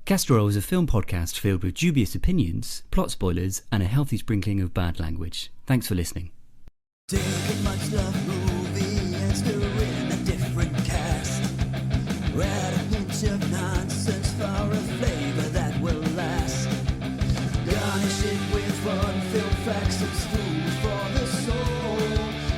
Castorol is a film podcast filled with dubious opinions, plot spoilers, and a healthy sprinkling of bad language. Thanks for listening. Take a much loved movie and stir in a different cast. Add a hint of nonsense for a flavor that will last. Garnish it with fun, film facts and food for the soul.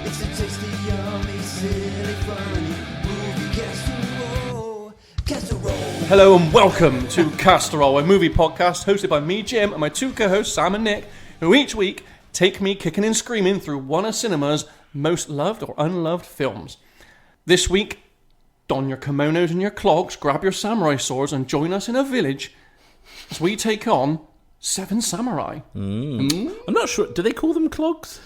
It's a tasty, yummy, silly, funny movie casserole. Casserole. Hello and welcome to Castorol, a movie podcast hosted by me, Jim, and my two co-hosts, Sam and Nick, who each week take me kicking and screaming through one of cinema's most loved or unloved films. This week, don your kimonos and your clogs, grab your samurai swords, and join us in a village as we take on Seven Samurai. I'm not sure. Do they call them clogs?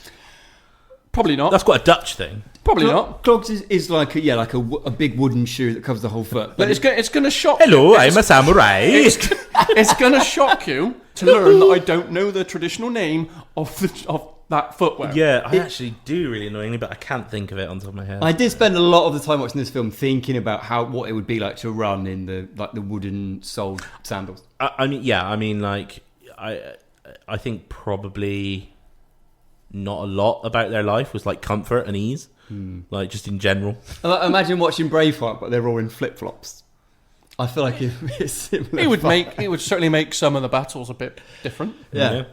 Probably not. That's quite a Dutch thing. Probably not. Clogs is like a big wooden shoe that covers the whole foot. But it's going to shock Hello, you. I'm a samurai. It's going to shock you to learn that I don't know the traditional name of that footwear. Yeah, I actually do really annoyingly, but I can't think of it on top of my head. I did spend a lot of the time watching this film thinking about what it would be like to run in the wooden soled sandals. I think probably not a lot about their life was like comfort and ease, like just in general. Imagine watching Braveheart, but they're all in flip flops. I feel like it's similar. It would certainly make some of the battles a bit different. Yeah,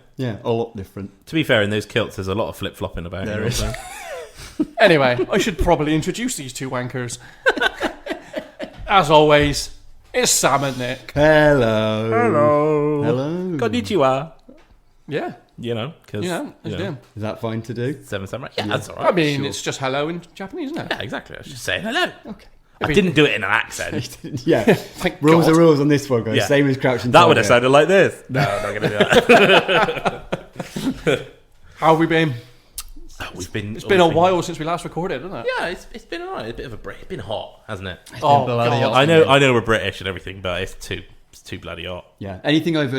a lot different. To be fair, in those kilts, there's a lot of flip flopping about. There is. Anyway, I should probably introduce these two wankers. As always, it's Sam and Nick. Hello. Konnichiwa. Yeah. You know, because Is that fine to do? Seven Samurai. Yeah, that's all right. I mean, it's just hello in Japanese, isn't it? Yeah, exactly. I was just saying hello. Okay. I didn't do it in an accent. Yeah. Thank Rules God. are rules on this one, guys. Yeah. Same as Crouching That Tiger. would have sounded like this. No, I'm not going to do that. How have we been? It's It's been a while since we last recorded, hasn't it? Yeah, it's been alright. It's a bit of a break. It's been hot, hasn't it? Oh, bloody God. hot. I know we're British and everything, but it's too bloody hot. Yeah. Anything over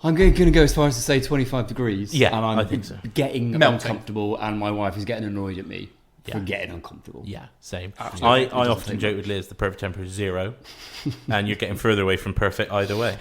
I'm going to go as far as to say 25 degrees. Yeah, and I'm I think so. getting Melting. uncomfortable, and my wife is getting annoyed at me for getting uncomfortable. Yeah, same. Absolutely. I often joke with Liz, the perfect temperature is 0, and you're getting further away from perfect either way.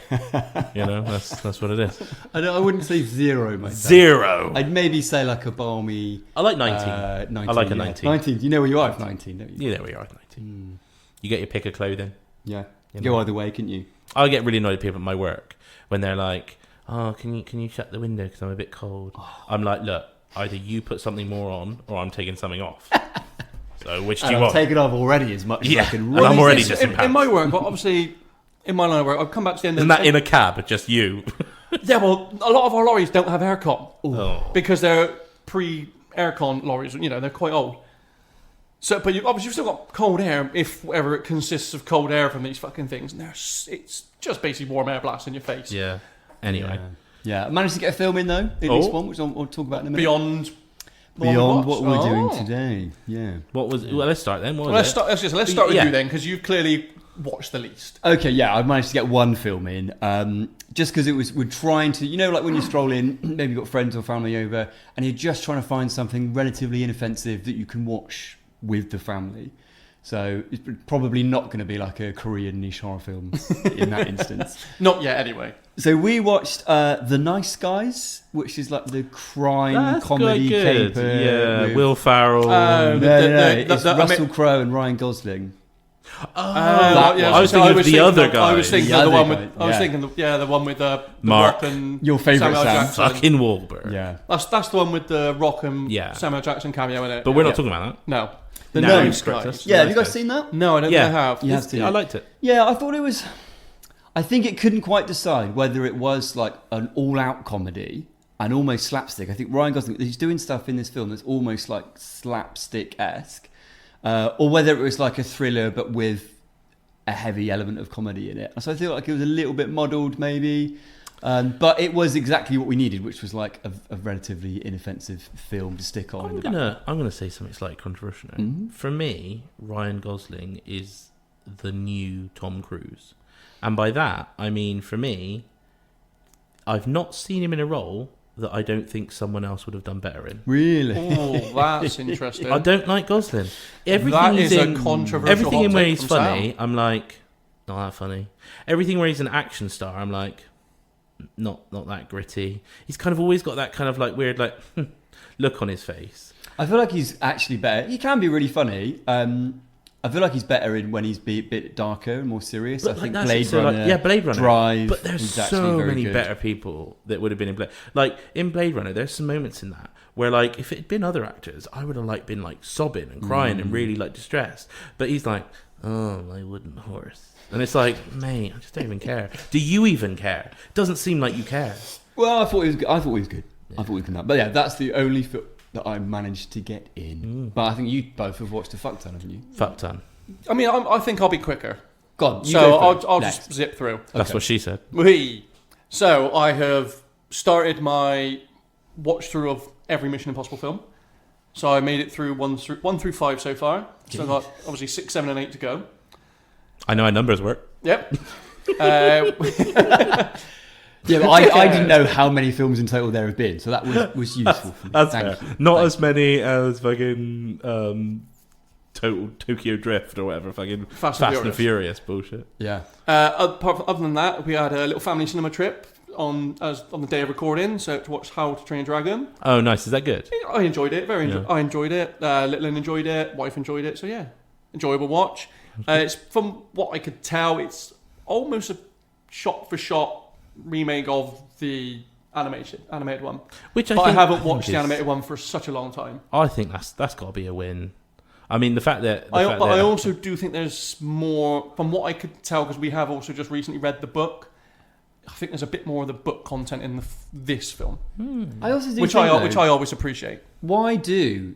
You know, that's what it is. I wouldn't say 0 myself. 0. I'd maybe say like a balmy... I like 19. 19. I like a yeah. 19. 19. You know where you are at 19, don't you? You know where you are at 19. You get your pick of clothing. Yeah. You Go know. either way, couldn't you? I get really annoyed at people at my work when they're like, "Oh, can you shut the window because I'm a bit cold?" I'm like, "Look, either you put something more on, or I'm taking something off." So which do you I've want? taken off already as much as I can. and run I'm these already days. just In my work, well, obviously, in my line of work, I've come back to the end Isn't of that in a cab, just you? Yeah, well, a lot of our lorries don't have aircon Oh. because they're pre-aircon lorries. You know, they're quite old. So, but you've still got cold air, if whatever it consists of cold air from these fucking things. And it's just basically warm air blast in your face. Yeah. Anyway. Yeah, I managed to get a film in though, in this one, which I'll talk about in a minute. Beyond what we're doing Oh. today. Yeah. What was? Well, let's start then. What Well, was let's it? start with Yeah. you then, because you've clearly watched the least. Okay, yeah, I've managed to get one film in, just because we're trying to, like when you stroll in, maybe you've got friends or family over, and you're just trying to find something relatively inoffensive that you can watch with the family. So it's probably not going to be like a Korean niche horror film in that instance. Not yet, anyway. So we watched The Nice Guys, which is like the crime That's comedy quite good. caper. Yeah, with- Will Ferrell. No, it's I Russell mean- Crowe and Ryan Gosling. I was so thinking of the other guy. I was thinking The of the other one with. guy, I was yeah. thinking, the one with the Mark. Rock and Your favourite, Samuel Sam. Jackson. Fucking Wahlberg. Yeah. That's the one with the Rock and Yeah. Samuel Jackson cameo in it. But we're not Yeah. talking about that. No, the No, Nice correct Guys. us. Yeah, have Nice you guys Guys. seen that? No, I don't Yeah. think I have. You have to. I liked it. Yeah, I thought it was... I think it couldn't quite decide whether it was like an all-out comedy and almost slapstick. I think Ryan Gosling, he's doing stuff in this film that's almost like slapstick-esque. Or whether it was like a thriller but with a heavy element of comedy in it. So I feel like it was a little bit muddled maybe. But it was exactly what we needed, which was like a relatively inoffensive film to stick on. I'm gonna say something slightly controversial now. Mm-hmm. For me, Ryan Gosling is the new Tom Cruise, and by that I mean, for me, I've not seen him in a role that I don't think someone else would have done better in. Really? Oh, that's interesting. I don't like Gosling. Everything That he's is a in, controversial everything hot in where take he's from funny, Sam. I'm like, not that funny. Everything where he's an action star, I'm like, not that gritty. He's kind of always got that kind of like weird like look on his face. I feel like he's actually better. He can be really funny. I feel like he's better when he's a bit darker and more serious. But I think that's Blade it. So, Runner, like, Blade Runner, Drive. But there's is actually so very many good. better people that would have been in Blade. Like in Blade Runner, there's some moments in that where, like, if it had been other actors, I would have like been like sobbing and crying and really like distressed. But he's like, oh, my wooden horse, and it's like, mate, I just don't even care. Do you even care? Doesn't seem like you care. Well, I thought he was good. I thought he was good. But yeah, that's the only film that I managed to get in. But I think you both have watched a fuck ton, haven't you? Fuck ton. I mean, I think I'll be quicker. God, you So go first. I'll Next. just zip through. That's Okay. what she said. Whee! So I have started my watch through of every Mission Impossible film. So I made it through 1 through 5 so far. So I've got obviously 6, 7, and 8 to go. I know how numbers work. Yep. Yeah, but I didn't know how many films in total there have been, so that was useful for me. That's Thank fair. you. Not Thank as many as fucking Total Tokyo Drift or whatever, fucking Fast Fast and and Furious bullshit. you. Yeah. Other than that, we had a little family cinema trip on the day of recording, so to watch How to Train a Dragon. Oh, nice. Is that good? I enjoyed it. Yeah. I enjoyed it. Little enjoyed it. Wife enjoyed it. So yeah, enjoyable watch. It's from what I could tell, it's almost a shot-for-shot remake of the animated one. Which But I think- haven't watched think the is- animated one for such a long time. I think that's got to be a win. I mean, the fact that. But I also do think there's more, from what I could tell, because we have also just recently read the book. I think there's a bit more of the book content in this film, I also do which think, which though, I always appreciate. Why do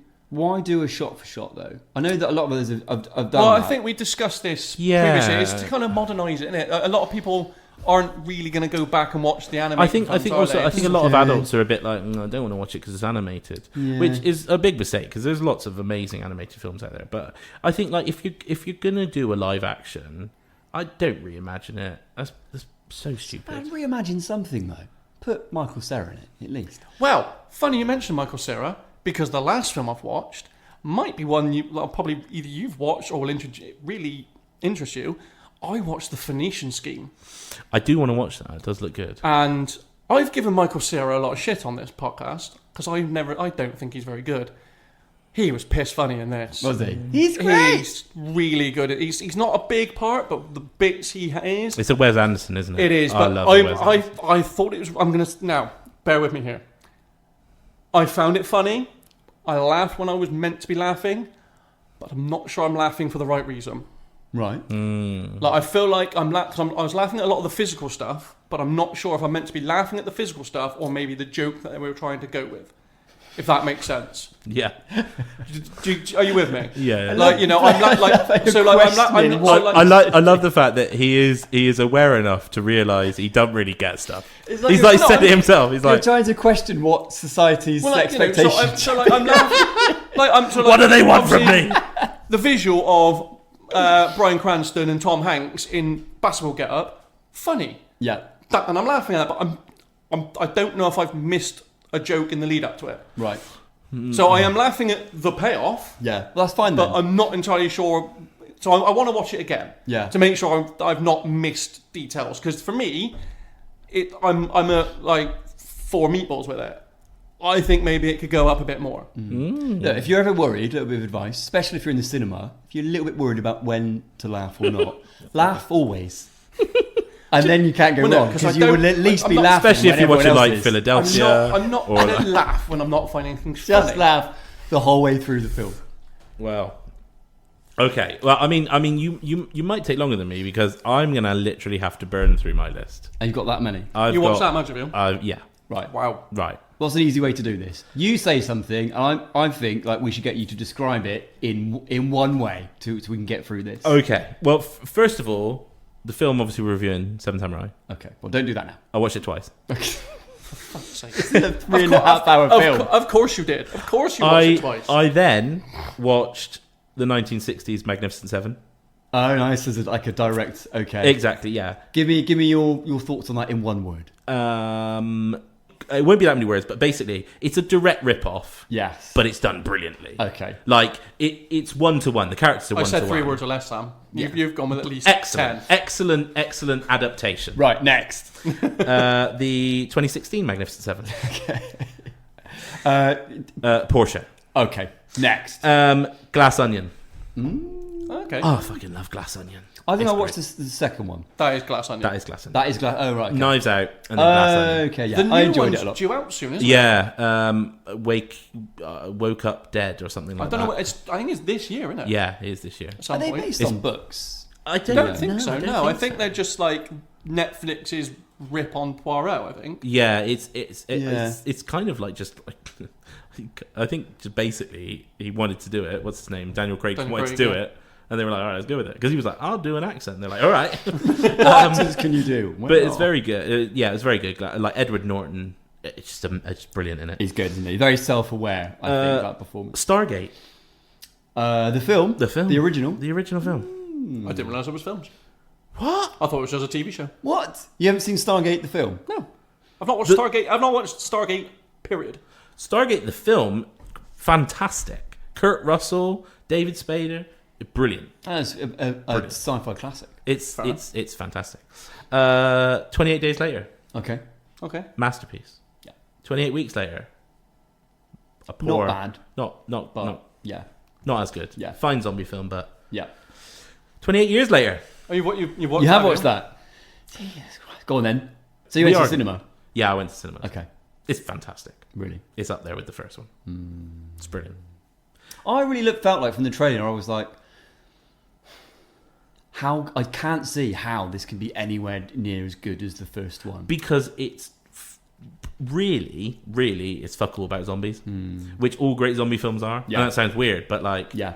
a shot for shot though? I know that a lot of others have done Well, I that. think we discussed this Yeah. previously. It's to kind of modernise it, isn't it? A lot of people aren't really going to go back and watch the animated I think films, are also they? I think a lot of Okay. adults are a bit like, I don't want to watch it because it's animated, Yeah. which is a big mistake because there's lots of amazing animated films out there. But I think like if you're gonna do a live action, I don't reimagine it. That's so stupid. Man, reimagine something though. Put Michael Cera in it at least. Well, funny you mentioned Michael Cera, because the last film I've watched might be one probably either you've watched or will really interest you. I watched The Phoenician Scheme, I do want to watch that. It does look good. and I've given Michael Cera a lot of shit on this podcast because I don't think he's very good. He was piss funny in this. Was he? He's great. He's really good. He's not a big part, but the bits he is, It's a Wes Anderson, isn't it? it is. I But love Wes Anderson. I thought it was. I'm gonna now bear with me here. I found it funny. I laughed when I was meant to be laughing, but I'm not sure I'm laughing for the right reason. Right. Like I feel like I was laughing at a lot of the physical stuff, but I'm not sure if I'm meant to be laughing at the physical stuff or maybe the joke that we were trying to go with. If that makes sense. Yeah. Are you with me? Yeah. Like I'm I love the fact that he is aware enough to realise he don't really get stuff. It's He's you're like said it himself. He's You're like, trying to question what society's expectations. I'm laughing. what do they want from obviously, me? The visual of Bryan Cranston and Tom Hanks in basketball get-up, funny. Yeah. And I'm laughing at that, but I don't know if I've missed a joke in the lead up to it. Right. So I am laughing at the payoff, Yeah. Well, that's fine then. but I'm not entirely sure. So I want to watch it again. Yeah. To make sure I've not missed details, because for me, I'm a 4 meatballs with it. I think maybe it could go up a bit more. Look, if you're ever worried, a little bit of advice, especially if you're in the cinema, if you're a little bit worried about when to laugh or not, laugh always. And then you can't go Well, no, wrong 'cause because I you will don't- at least I'm be not- laughing. especially if when you're watching everyone like else is. Philadelphia. I'm not or going to laugh when I'm not finding anything Just funny. laugh the whole way through the film. Well, okay. Well, I mean, you might take longer than me because I'm gonna literally have to burn through my list. And you've got that many. You watch that much of you? Yeah. Right. Wow. Right. What's an easy way to do this? You say something, and I think like we should get you to describe it in one way so we can get through this. Okay. Well, first of all, the film obviously we're reviewing Seven Samurai. Okay. Well, don't do that now. I watched it twice. It's a 3.5 hour film. Of course you did. Of course you watched it twice. I then watched the 1960s Magnificent Seven. Oh, nice. As like a direct. Okay. Exactly. Yeah. Give me your thoughts on that in one word. it won't be that many words, but basically, it's a direct rip-off. Yes. But it's done brilliantly. Okay. Like, it's one-to-one. The characters are I one-to-one. said 3 words or less, Sam. You've gone with at least Excellent. 10. Excellent adaptation. Right, next. The 2016 Magnificent Seven. Porsche. Okay, next. Glass Onion. Okay. Oh, I fucking love Glass Onion. I think It's I watched great. the second one. That is Glass Onion. That is Glass Onion. That is Glass. Oh, right. Okay. Knives Out and then Glass Onion. Okay, yeah. The new I enjoyed one's it a lot. due out soon, isn't it? Yeah, Woke Up Dead or something like I that. don't know. I think it's this year, isn't it? Yeah, it is this year. At some Are they point. based on books? I don't think so. I don't No, I think think so. they're just like Netflix's rip on Poirot. I think. Yeah, it's kind of like just like I think just basically he wanted to do it. What's his name? Daniel Craig Daniel wanted Craig, to do yeah. it, and they were like, "All right, let's go with it," because he was like, "I'll do an accent." And they're like, "All right," What actors can you do? but it's very good. Yeah, it's very good. Like Edward Norton, it's just brilliant in it. He's good, isn't he? Very self-aware, I think, that performance. Stargate, The film? The original? the original film. I didn't realise it was filmed. What? I thought it was just a TV show. What? You haven't seen Stargate, the film? No, I've not watched Stargate. I've not watched Stargate. Period. Stargate, the film, fantastic. Kurt Russell, David Spader, brilliant. That's a sci-fi classic. It's fantastic. 28 Days Later, Okay. Okay. masterpiece. Yeah. 28 Weeks Later, a poor, Not bad, not but yeah. not as good. Yeah. Fine zombie film, but Yeah. 28 Years Later. Oh, you watched? You have that, watched that? Jesus Christ. Go on then. So you We went to are- the cinema? Yeah, I went to cinema. Okay. It's fantastic. Really? It's up there with the first one. It's brilliant. I really felt like from the trailer, I was like, how I can't see how this can be anywhere near as good as the first one. Because it's really, it's fuck all about zombies, which all great zombie films are. Yeah. And that sounds weird, but like, Yeah.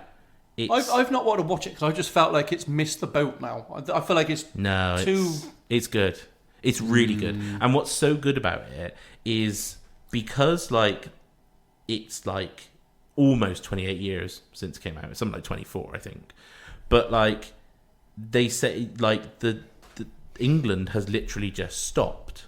it's... I've not wanted to watch it because I just felt like it's missed the boat now. I feel like it's No, too. it's good. It's really good. And what's so good about it is because like it's like almost 28 years since it came out. It's something like 24, I think. But like they say like the England has literally just stopped.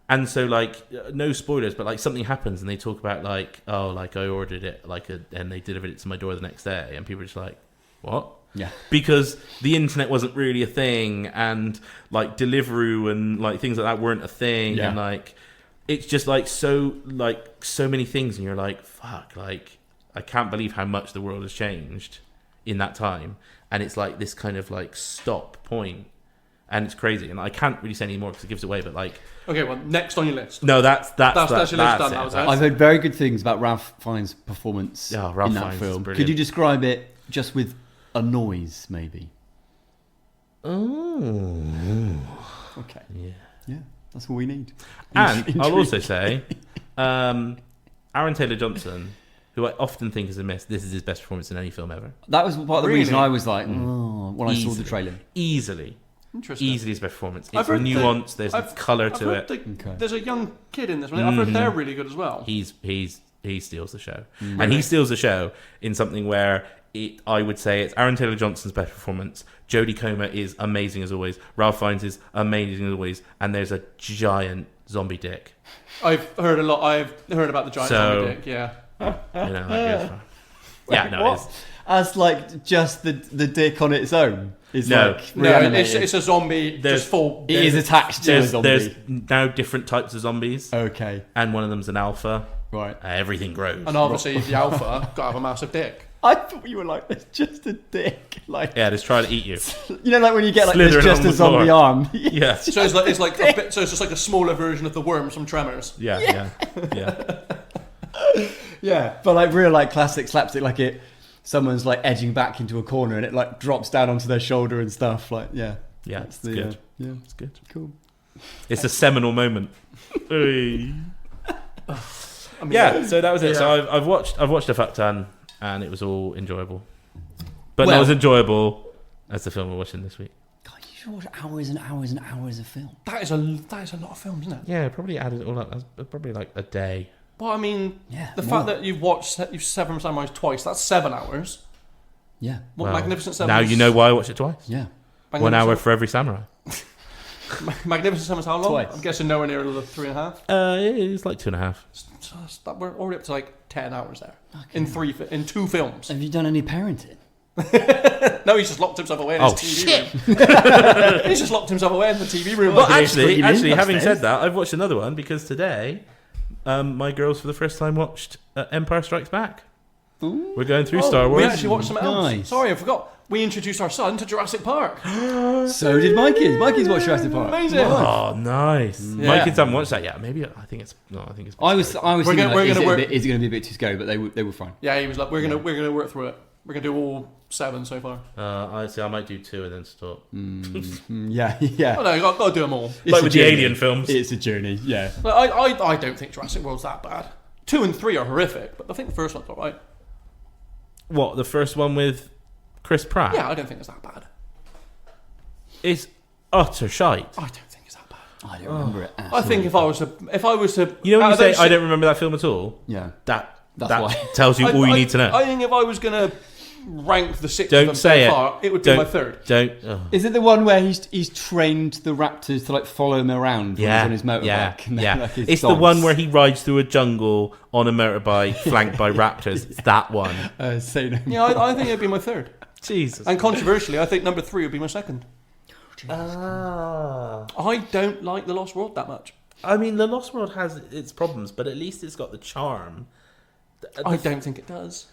And so like no spoilers, but like something happens and they talk about like, oh, like I ordered it and they delivered it to my door the next day, and people are just like, what? Yeah. Because the internet wasn't really a thing, and like Deliveroo and like things like that weren't a thing, Yeah. and like it's just like so many things, and you're like, fuck, like I can't believe how much the world has changed in that time, and it's like this kind of like stop point, and it's crazy, and I can't really say any more because it gives it away, but like Okay, well, next on your list. no, that's your list done, it. that was I've heard very good things about Ralph Fiennes' performance Yeah, Ralph in that Fiennes is film. brilliant. Could you describe it just with a noise, maybe? Oh, Okay. yeah. Yeah, that's all we need. And I'll also say, Aaron Taylor Johnson, who I often think is a miss, this is his best performance in any film ever. That was part of the Really? reason I was like, oh, when I saw the trailer. Easily Interesting. his best performance. I've It's heard nuanced. There's I've- colour I've to heard it. Okay. There's a young kid in this one. I've heard they're really good as well. He steals the show, and he steals the show in something where I would say it's Aaron Taylor Johnson's best performance. Jodie Comer is amazing as always. Ralph Fiennes is amazing as always, and there's a giant zombie dick. I've heard a lot. I've heard about the giant So- zombie dick. Yeah. You know, that goes for... yeah, no, What? As like just the dick on its own is No. like No, reanimated. it's a zombie. There's- Just full. It is attached to a zombie. there's now different types of zombies, Okay, and one of them's an alpha. right. Everything grows. And obviously, the alpha got to have a massive dick. I thought you were like, it's just a dick. Like, Yeah, just try to eat you. you know, like when you get like Slithering it's just on a the zombie floor. arm. Yeah, So it's like a bit, so it's just like a smaller version of the worms from Tremors. yeah. Yeah, but like real like classic slapstick, like someone's like edging back into a corner and it like drops down onto their shoulder and stuff. Like Yeah, that's it's good. yeah, It's good. cool. It's a seminal moment. Hey. I mean, Yeah, so that was it. Yeah. So I've watched a fuck ton, and it was all enjoyable, but Well- not as enjoyable as the film we're watching this week. God, you should watch hours and hours and hours of film. that is a lot of films, isn't it? Yeah, probably added it all up. That's probably like a day. Well, I mean, Yeah, the more. fact that you've Seven Samurais twice, that's 7 hours. Yeah, What Well, Magnificent Seven? now you know why I watched it twice. yeah. 1 hour for every samurai. Magnificent Summer's how long? Twice. I'm guessing nowhere near the 3.5. It's like 2.5. So we're already up to like 10 hours there in 2 films. Have you done any parenting? No, he's just locked himself away in Oh, his TV shit. room. He's just locked himself away in the TV room. Well, Well, actually, screening having upstairs. said that, I've watched another one because today, my girls for the first time watched Empire Strikes Back. Ooh. We're going through Star Wars. We actually watched something else. Nice. Sorry, I forgot. We introduced our son to Jurassic Park. So did my kids. My kids watched Jurassic Park. Amazing. Oh, nice. Yeah. My kids haven't watched that yet. Maybe I think it's. I was We're thinking, gonna- we're is gonna work- it going to be a bit too scary? But they were fine. Yeah, he was like, we're gonna work through it. We're gonna do all 7 so far. I see. I might do 2 and then stop. Yeah, yeah. Oh no, you got to do them all. It's Like a with the journey. Alien films. It's a journey. Yeah. But I don't think Jurassic World's that bad. 2 and 3 are horrific, but I think the first one's alright. What, the first one with Chris Pratt? Yeah, I don't think it's that bad. It's utter shite. I don't think it's that bad. I don't remember it. I think if I was to, You know when out you of say those I six- don't remember that film at all? Yeah. That That's why. tells you all you need to know. I think if I was gonna rank the 6 Don't of them say so it. far, it would be Don't- my 3rd. Don't. Oh. Is it the one where he's trained the raptors to like follow him around when he's on his motorbike? yeah, and they're, yeah. like, his It's the dogs? one where he rides through a jungle on a motorbike flanked by raptors. It's that one. Say no. Yeah, I think it'd be my 3rd. Jesus. And controversially, I think number 3 would be my 2nd. Ah. I don't like The Lost World that much. I mean, The Lost World has its problems, but at least it's got the charm. I don't think it does.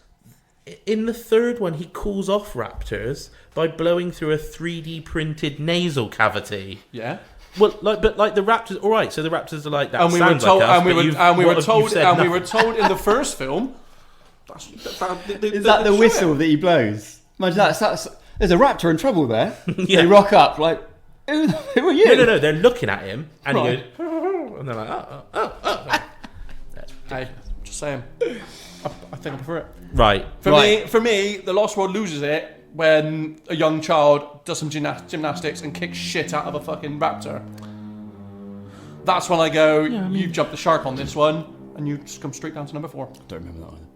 In the third one, he cools off raptors by blowing through a 3D printed nasal cavity. Yeah. Well, like the raptors. All right, so the raptors are like that. And we were sounds told, like us, and we but were, you've- and we what were have- told, you've said and we nothing. were told in the first film. Is that the whistle that he blows? Imagine that's there's a raptor in trouble there. Yeah. They rock up like, who are you? No. They're looking at him, and Right. he goes, and they're like, oh. Hey, just saying. I think I prefer it. Right. For me, The Lost World loses it when a young child does some gymnastics and kicks shit out of a fucking raptor. That's when I go, you've jumped the shark on this one, and you just come straight down to number 4. Don't remember that either.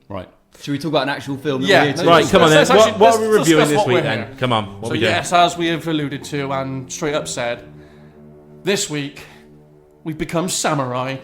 Right. Should we talk about an actual film? That Yeah, we're here to no, Right, come on then. Let's actually- What are we let's reviewing discuss this what week we're then? here. Come on, what So are we doing? yes, as we have alluded to and straight up said, this week we've become samurai.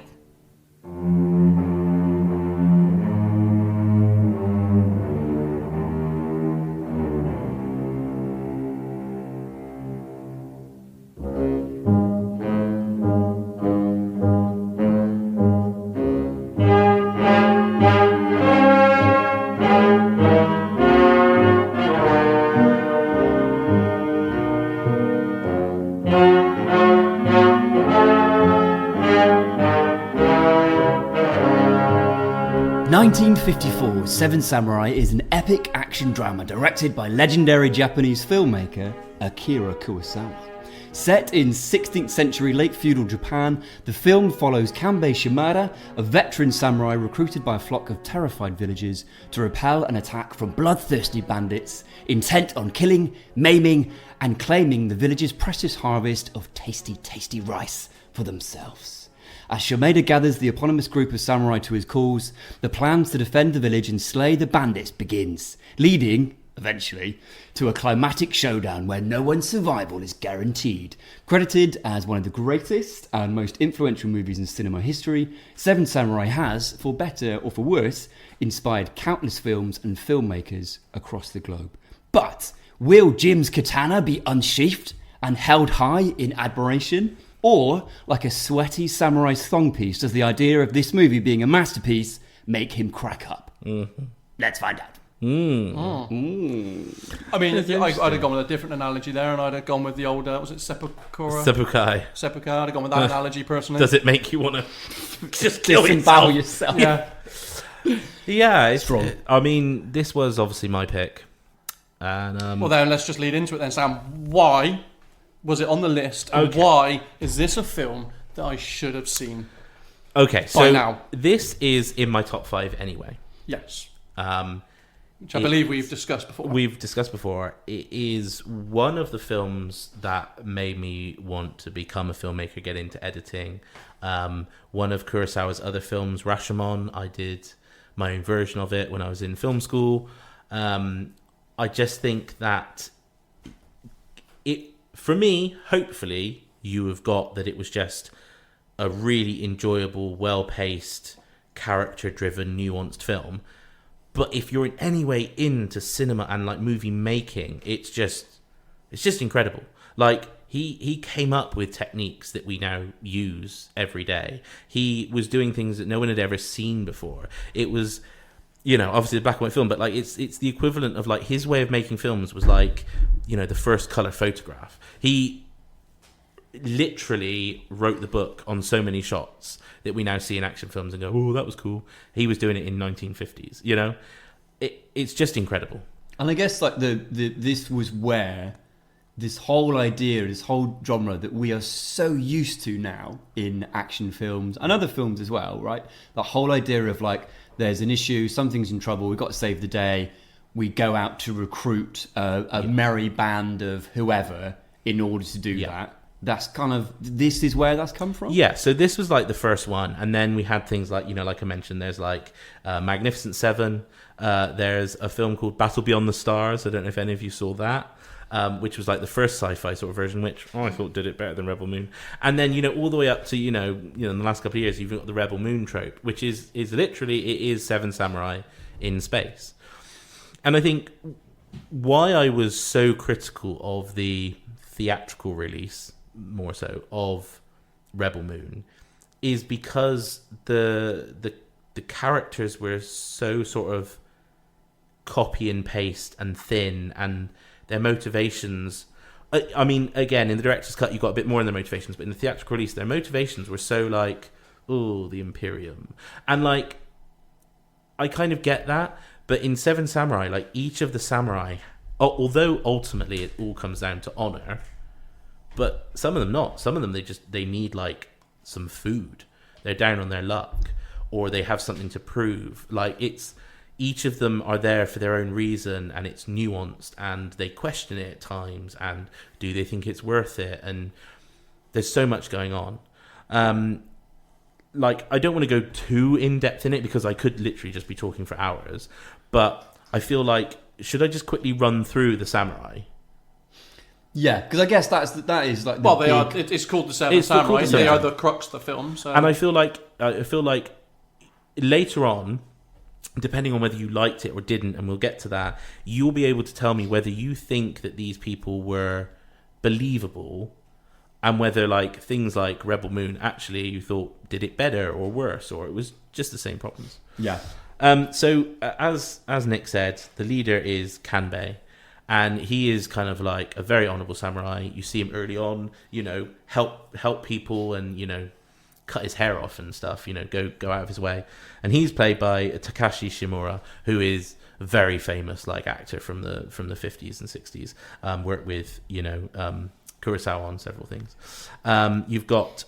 ...1954's Seven Samurai is an epic action drama directed by legendary Japanese filmmaker Akira Kurosawa. Set in 16th century late feudal Japan, the film follows Kanbei Shimada, a veteran samurai recruited by a flock of terrified villagers to repel an attack from bloodthirsty bandits intent on killing, maiming, and claiming the village's precious harvest of tasty, tasty rice for themselves. As Shimada gathers the eponymous group of samurai to his cause, the plans to defend the village and slay the bandits begins, leading, eventually, to a climatic showdown where no one's survival is guaranteed. Credited as one of the greatest and most influential movies in cinema history, Seven Samurai has, for better or for worse, inspired countless films and filmmakers across the globe. But will Jim's katana be unsheathed and held high in admiration? Or, like a sweaty samurai's thong piece, does the idea of this movie being a masterpiece make him crack up? Mm-hmm. Let's find out. I mean, I'd have gone with a different analogy there, and I'd have gone with the old, was it Seppuku? Seppukai. Seppuku, I'd have gone with that analogy personally. Does it make you want to just kill Disembowel yourself? yourself. Yeah. Yeah, it's Strong. I mean, this was obviously my pick. And Well, then let's just lead into it then, Sam. Why was it on the list, and Okay. why is this a film that I should have seen? okay, so now. this is in my top 5 anyway. Yes. Which I believe we've discussed before. We've discussed before. It is one of the films that made me want to become a filmmaker, get into editing. One of Kurosawa's other films, Rashomon, I did my own version of it when I was in film school. I just think that it, for me, hopefully, you have got that it was just a really enjoyable, well-paced, character-driven, nuanced film. But if you're in any way into cinema and like movie making, it's just incredible. Like he came up with techniques that we now use every day. He was doing things that no one had ever seen before. It was, you know, obviously a black and white film, but like it's the equivalent of like his way of making films was like, you know, the first color photograph. He literally wrote the book on so many shots that we now see in action films and go, oh, that was cool. He was doing it in 1950s, you know? It's just incredible. And I guess like this was where this whole idea, this whole genre that we are so used to now in action films and other films as well, right? The whole idea of like, there's an issue, something's in trouble, we've got to save the day. We go out to recruit a merry band of whoever in order to do that. That's kind of, this is where that's come from? Yeah, so this was like the first one. And then we had things like, you know, like I mentioned, there's like Magnificent Seven. There's a film called Battle Beyond the Stars. I don't know if any of you saw that. Which was like the first sci-fi sort of version, which I thought did it better than Rebel Moon. And then, you know, all the way up to, you know, in the last couple of years, you've got the Rebel Moon trope, which is literally, it is Seven Samurai in space. And I think why I was so critical of the theatrical release, more so, of Rebel Moon, is because the characters were so sort of copy and paste and thin, and their motivations, I mean, again, in the director's cut, you got a bit more in their motivations, but in the theatrical release, their motivations were so like, oh, the Imperium. And like, I kind of get that, but in Seven Samurai, like each of the samurai, although ultimately it all comes down to honor, but some of them not. Some of them, they need like some food. They're down on their luck, or they have something to prove. Like each of them are there for their own reason, and it's nuanced, and they question it at times, and do they think it's worth it? And there's so much going on. Like, I don't want to go too in-depth in it, because I could literally just be talking for hours, but I feel like, should I just quickly run through the samurai? Yeah, because I guess that is like the it's called the Seven Samurai. They are the crux of the film. So. And I feel like later on, depending on whether you liked it or didn't, and we'll get to that, you'll be able to tell me whether you think that these people were believable, and whether like things like Rebel Moon actually you thought did it better or worse, or it was just the same problems. Yeah. So as Nick said, the leader is Kanbei, and he is kind of like a very honourable samurai. You see him early on, you know, help people, and you know, cut his hair off and stuff, you know, go out of his way. And he's played by Takashi Shimura, who is a very famous like actor from the 50s and 60s. Worked with, you know, Kurosawa on several things. You've got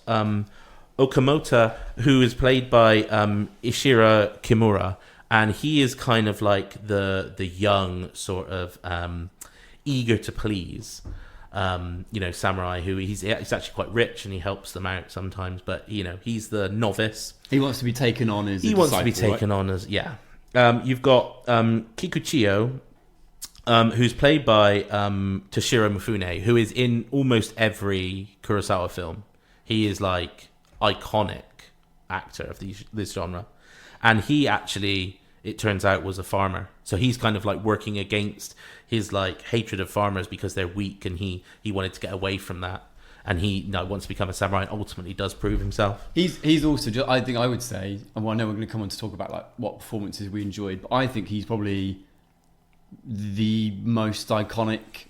Okamoto, who is played by Ishira Kimura, and he is kind of like the young sort of eager to please you know, samurai who he's actually quite rich, and he helps them out sometimes, but you know, he's the novice. He wants to be taken on as You've got Kikuchiyo, who's played by Toshiro Mifune, who is in almost every Kurosawa film. He is like iconic actor of this genre, and he actually, it turns out, was a farmer. So he's kind of like working against his like hatred of farmers because they're weak, and he wanted to get away from that, and he wants to become a samurai, and ultimately does prove himself. He's also just, I think I would say, and I know we're going to come on to talk about like what performances we enjoyed, but I think he's probably the most iconic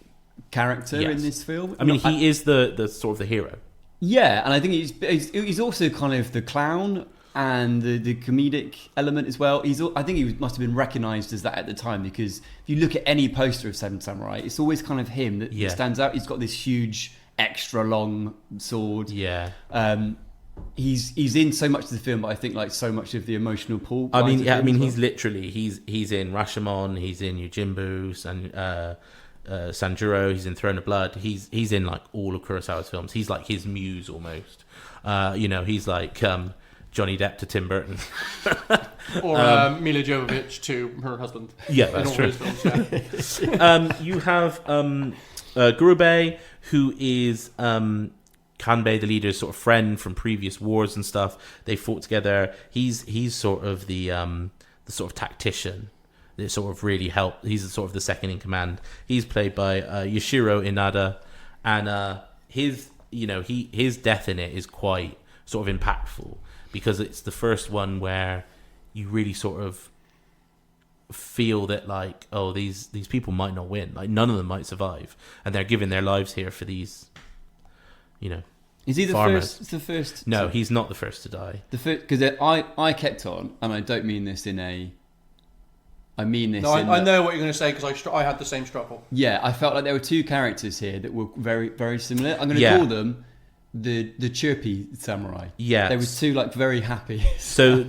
character in this film. I mean, he is the sort of the hero. Yeah, and I think he's also kind of the clown and the comedic element as well. I think he must have been recognised as that at the time, because if you look at any poster of Seven Samurai, it's always kind of him that stands out. He's got this huge, extra long sword. Yeah. He's in so much of the film, but I think like so much of the emotional pull. I mean, he's literally he's in Rashomon, he's in Yojimbo, Sanjuro, he's in Throne of Blood. He's in like all of Kurosawa's films. He's like his muse almost. You know, he's like Johnny Depp to Tim Burton. Or Mila Jovovich to her husband. Yeah, that's true. Films, you have Gurube, who is Kanbei, the leader's sort of friend from previous wars and stuff. They fought together. He's sort of the sort of tactician that sort of really helped. He's sort of the second in command. He's played by Yoshiro Inada, and his death in it is quite sort of impactful because it's the first one where you really sort of feel that like, oh, these people might not win, like none of them might survive, and they're giving their lives here for these, Is he the farmers. first? The first? No, he's not the first to die. The first, because I kept on, and I don't mean this in a. I mean this. No, I know what you're going to say because I had the same struggle. Yeah, I felt like there were two characters here that were very, very similar. I'm going to call them the chirpy samurai. Yeah, there was two like very happy. So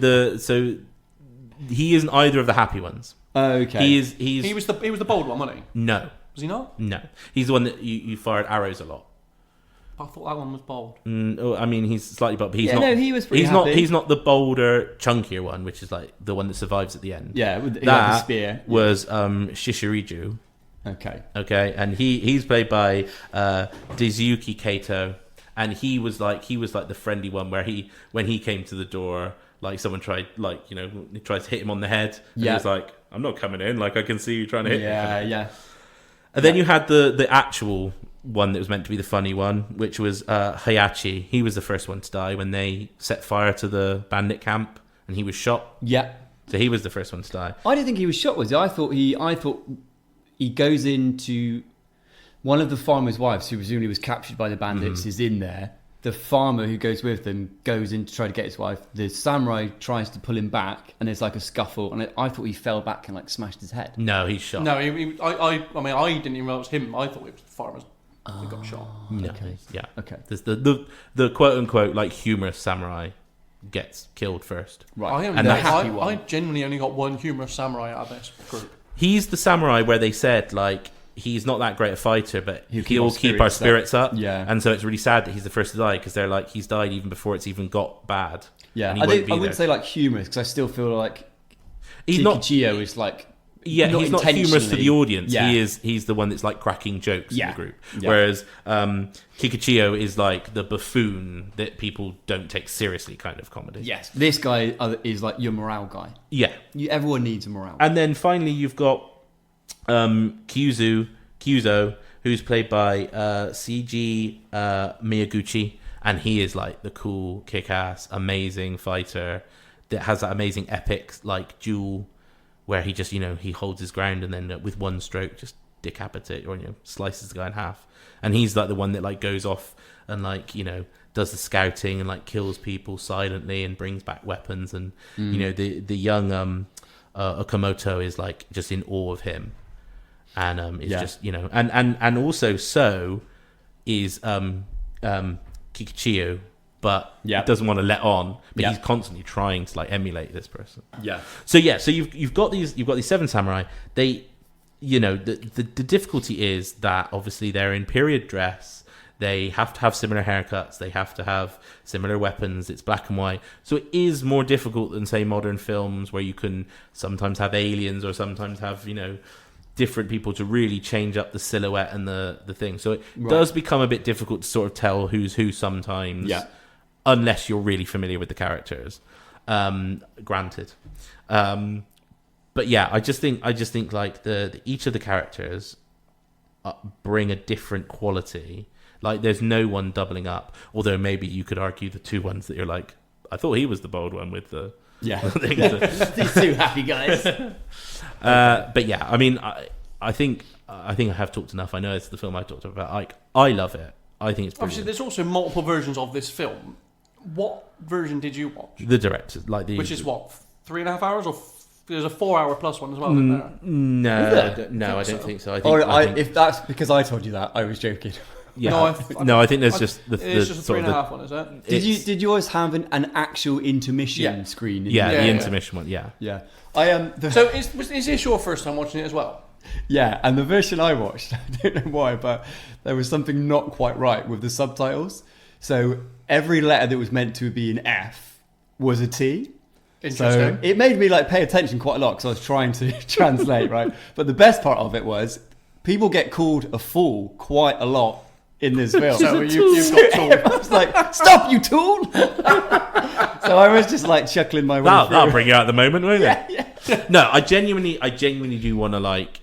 he isn't either of the happy ones. Oh, okay. He was the bold one, wasn't he? No. Was he not? No. He's the one that you fired arrows a lot. I thought that one was bold. I mean, he's slightly bold, but he's not. No, he was pretty he's happy. He's not the bolder, chunkier one, which is like the one that survives at the end. Yeah, with that like a spear. Was Shishiriju. Okay. Okay, and he's played by Dizuyuki Kato, and he was like the friendly one where when he came to the door, like someone tried to hit him on the head, and he was like, "I'm not coming in. Like I can see you trying to hit me." Yeah. And then you had the actual one that was meant to be the funny one, which was Hayachi. He was the first one to die when they set fire to the bandit camp, and he was shot. Yeah. So he was the first one to die. I didn't think he was shot, was he? I thought he goes into one of the farmer's wives, who presumably was captured by the bandits, is in there. The farmer who goes with them goes in to try to get his wife. The samurai tries to pull him back, and there's like a scuffle. And I thought he fell back and like smashed his head. No, he's shot. No, I mean, I didn't even know it was him. I thought it was the farmers that got shot. No. Okay. Yeah. Okay. There's the quote unquote like humorous samurai gets killed first. Right. I genuinely only got one humorous samurai out of this group. He's the samurai where they said like he's not that great a fighter, but he'll keep our spirits up. Yeah. And so it's really sad that he's the first to die because they're like he's died even before it's even got bad. Yeah. And I he wouldn't say like humorous because I still feel like he's not. Kikuchiyo is like. Yeah, he's not humorous to the audience. Yeah. He's the one that's like cracking jokes in the group. Yeah. Whereas Kikuchiyo is like the buffoon that people don't take seriously kind of comedy. Yes. This guy is like your morale guy. Yeah. Everyone needs a morale. And then finally you've got Kyuzo, who's played by Seiji Miyaguchi, and he is like the cool, kick-ass, amazing fighter that has that amazing epic like duel where he just, he holds his ground and then with one stroke just decapitate or, slices the guy in half. And he's like the one that like goes off and like, does the scouting and like kills people silently and brings back weapons. And, the young Okamoto is like just in awe of him. And it's just, and also so is Kikuchiyo, but he doesn't want to let on, but he's constantly trying to like emulate this person. Yeah. So you've got these seven samurai. They, the difficulty is that obviously they're in period dress. They have to have similar haircuts. They have to have similar weapons. It's black and white. So it is more difficult than say modern films where you can sometimes have aliens or sometimes have, different people to really change up the silhouette and the thing. So it does become a bit difficult to sort of tell who's who sometimes. Yeah. Unless you're really familiar with the characters, granted, but yeah, I just think like the each of the characters bring a different quality. Like, there's no one doubling up. Although maybe you could argue the two ones that you're like, I thought he was the bold one with the these two happy guys. But yeah, I mean, I think I have talked enough. I know it's the film I talked about. Like, I love it. I think it's brilliant. Obviously, there's also multiple versions of this film. What version did you watch? The director, which is what, 3.5 hours, or there's a 4-hour plus one as well, isn't there? No, I don't think so. If that's because I told you that, I was joking. Yeah, I think there's just it's just a 3.5 one, is it? Did you always have an actual intermission screen? The intermission one. Yeah. So is this your first time watching it as well? Yeah, and the version I watched, I don't know why, but there was something not quite right with the subtitles. So every letter that was meant to be an F was a T. Interesting. So it made me like pay attention quite a lot because I was trying to translate, right? But the best part of it was people get called a fool quite a lot in this film. So you've got Tool. I was like, stop, you tool! So I was just like chuckling my way That'll through. bring you out the moment, won't it? Yeah. No, I genuinely do want to like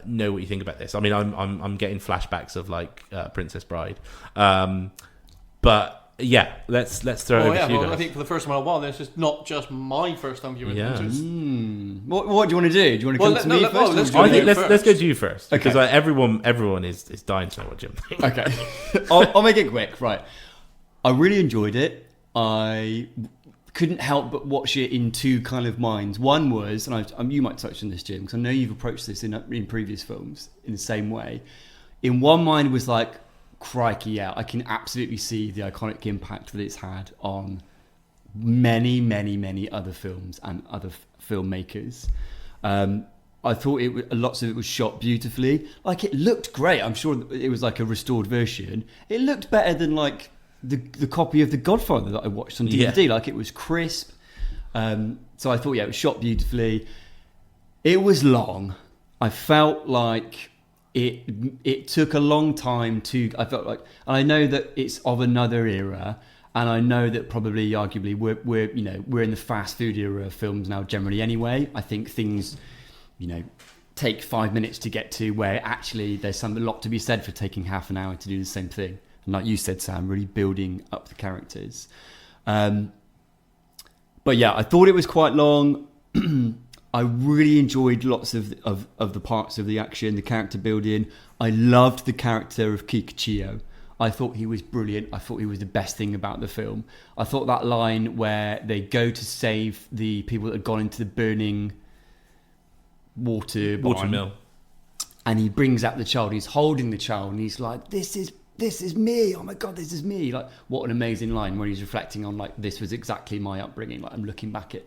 know what you think about this. I mean, I'm getting flashbacks of like Princess Bride, but yeah, let's throw it over to you guys. I think for the first time in a while, this is not just my first time viewing. Yeah. This is- What do you want to do? Do you want to come to me first? let's or go do you I want think you let's go first. to you first Okay. because like, everyone is dying to know what Jim thinks. to- Okay. I'll make it quick. Right. I really enjoyed it. I couldn't help but watch it in two kind of minds. One was, and you might touch on this, Jim, because I know you've approached this in previous films in the same way. In one mind was like, crikey, yeah, I can absolutely see the iconic impact that it's had on many, many, many other films and other filmmakers. I thought lots of it was shot beautifully. Like, it looked great. I'm sure it was like a restored version. It looked better than like the copy of The Godfather that I watched on DVD. Yeah. Like, it was crisp. So I thought, yeah, it was shot beautifully. It was long. I felt like it took a long time to. I felt like, and I know that it's of another era, and I know that probably, arguably, we're in the fast food era of films now generally. Anyway, I think things, take 5 minutes to get to where actually there's a lot to be said for taking half an hour to do the same thing. And like you said, Sam, really building up the characters. But yeah, I thought it was quite long. I really enjoyed lots of the parts of the action, the character building. I loved the character of Kikuchiyo. I thought he was brilliant. I thought he was the best thing about the film. I thought that line where they go to save the people that had gone into the burning water barn, mill. and he brings out the child. He's holding the child, and he's like, "This is me. Oh my God, this is me!" Like, what an amazing line when he's reflecting on like, this was exactly my upbringing. Like, I'm looking back at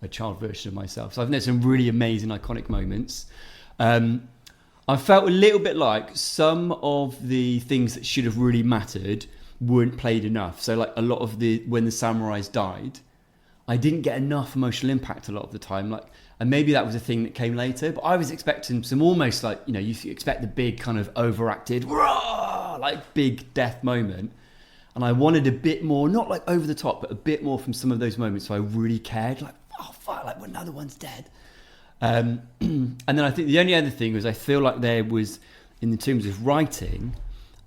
a child version of myself. So I think there's some really amazing, iconic moments. I felt a little bit like some of the things that should have really mattered weren't played enough. So like a lot of when the samurais died, I didn't get enough emotional impact a lot of the time. Like, and maybe that was a thing that came later, but I was expecting some almost like, you expect the big kind of overacted, "Rah!" like big death moment. And I wanted a bit more, not like over the top, but a bit more from some of those moments. So I really cared, like, oh fuck, like when another one's dead. And then I think the only other thing was I feel like there was, in terms of writing,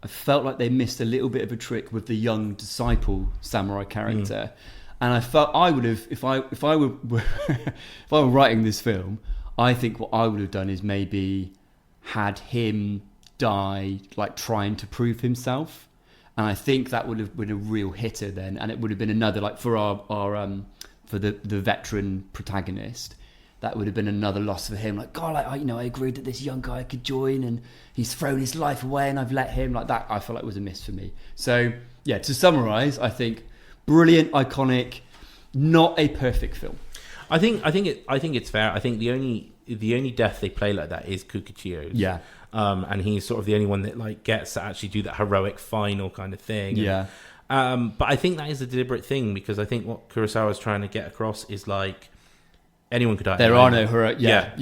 I felt like they missed a little bit of a trick with the young disciple samurai character. And I felt I would have, if I were if I were writing this film, I think what I would have done is maybe had him die like trying to prove himself. And I think that would have been a real hitter then, and it would have been another, like, for our for the veteran protagonist, that would have been another loss for him. Like, God, I agreed that this young guy could join, and he's thrown his life away, and I've let him, like that. I feel like was a miss for me. So yeah, to summarise, I think brilliant, iconic, not a perfect film. I think it's fair. I think the only death they play like that is Kukuchiyo's. Yeah. And he's sort of the only one that like gets to actually do that heroic final kind of thing. Yeah. But I think that is a deliberate thing, because I think what Kurosawa is trying to get across is like anyone could die. There are no heroic. Yeah.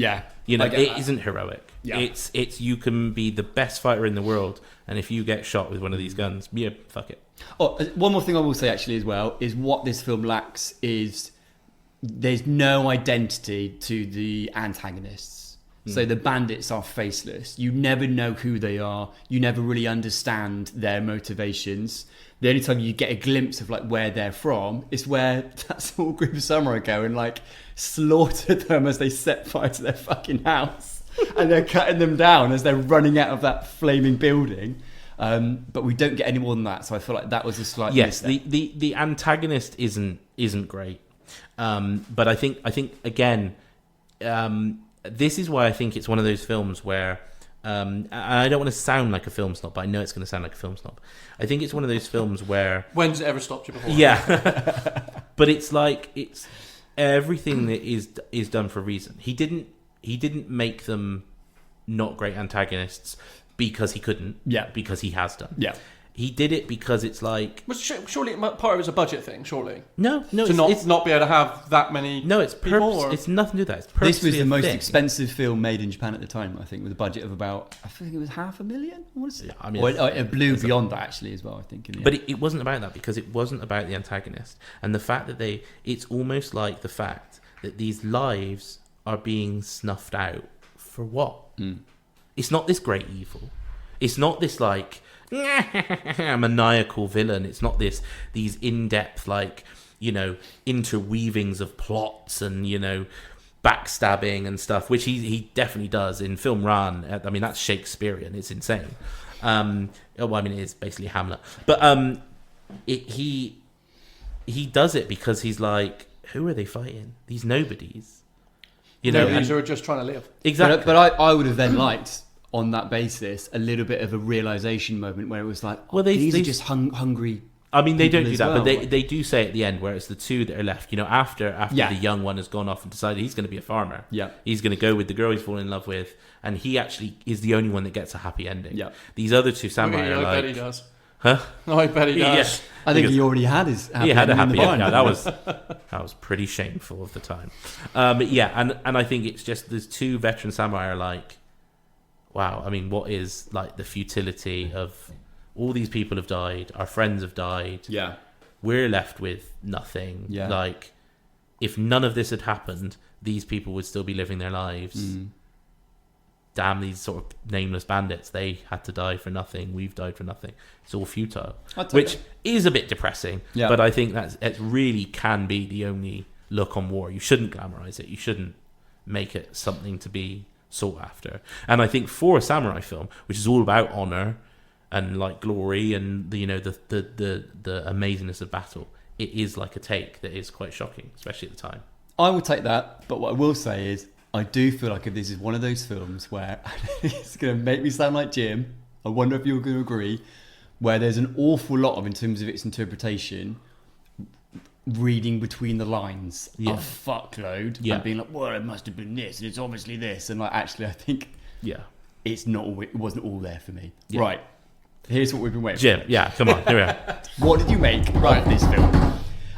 It isn't heroic. Yeah. It's you can be the best fighter in the world, and if you get shot with one of these guns, yeah, fuck it. Oh, one more thing I will say actually as well is what this film lacks is there's no identity to the antagonists. So the bandits are faceless. You never know who they are. You never really understand their motivations. The only time you get a glimpse of like where they're from is where that small group of samurai go and like slaughter them as they set fire to their fucking house, and they're cutting them down as they're running out of that flaming building. But we don't get any more than that. So I feel like that was a slight yes. miss. The antagonist isn't great, but I think again. This is why I think it's one of those films where, and I don't want to sound like a film snob, but I know it's going to sound like a film snob. I think it's one of those films where... When's it ever stopped you before? Yeah. But it's like, it's everything that is done for a reason. He didn't make them not great antagonists because he couldn't. Yeah. Because he has done. Yeah. he did it because it's like But surely part of it's a budget thing. Surely no, to it's not be able to have that many. no, it's people, purpose. or- It's nothing to do with that. It's This purposely was the a most thing. expensive film made in Japan at the time, I think, with a budget of about, I think it was $500,000. I want to say. Yeah, I mean, Or it's- it blew beyond that actually as well, I think. In the But end. it wasn't about that, because it wasn't about the antagonist. And the fact that it's almost like the fact that these lives are being snuffed out for what? It's not this great evil. It's not this like maniacal villain. It's not these in-depth like, interweavings of plots and, backstabbing and stuff, which he definitely does in Film Ran. I mean, that's Shakespearean. It's insane. It is basically Hamlet. But he does it because he's like, who are they fighting? These nobodies. Nobodies who are just trying to live. Exactly. But I would have then liked, on that basis, a little bit of a realization moment where it was like, Well, these they are just hungry. I mean, they don't people do as that, well, but like- they do say at the end where it's the two that are left. After Yeah. the young one has gone off and decided he's going to be a farmer. Yeah. He's going to go with the girl he's fallen in love with, and he actually is the only one that gets a happy ending. Yeah. These other two samurai I are bet he like, does. huh? No, I bet he does. Yes. I think Because he already had his happy he had a ending in happy the ending. barn. That was pretty shameful of the time. And I think it's just these two veteran samurai are like, wow. I mean, what is like the futility of all these people have died, our friends have died. Yeah. We're left with nothing. Yeah. Like, if none of this had happened, these people would still be living their lives. Damn these sort of nameless bandits. They had to die for nothing. We've died for nothing. It's all futile. I'll take Which it. is a bit depressing. Yeah. But I think it really can be the only look on war. You shouldn't glamorize it. You shouldn't make it something to be sought after. And I think for a samurai film, which is all about honor and like glory and the amazingness of battle, it is like a take that is quite shocking, especially at the time. I will take that, but what I will say is, I do feel like if this is one of those films where it's going to make me sound like Jim, I wonder if you're going to agree, where there's an awful lot of, in terms of its interpretation, reading between the lines Yeah. a fuckload and being like, well, it must have been this and it's obviously this, and like actually I think Yeah. it wasn't all there for me. Yeah. Right, here's what we've been waiting Jim, for. yeah, come on, here we are. What did you make of this film?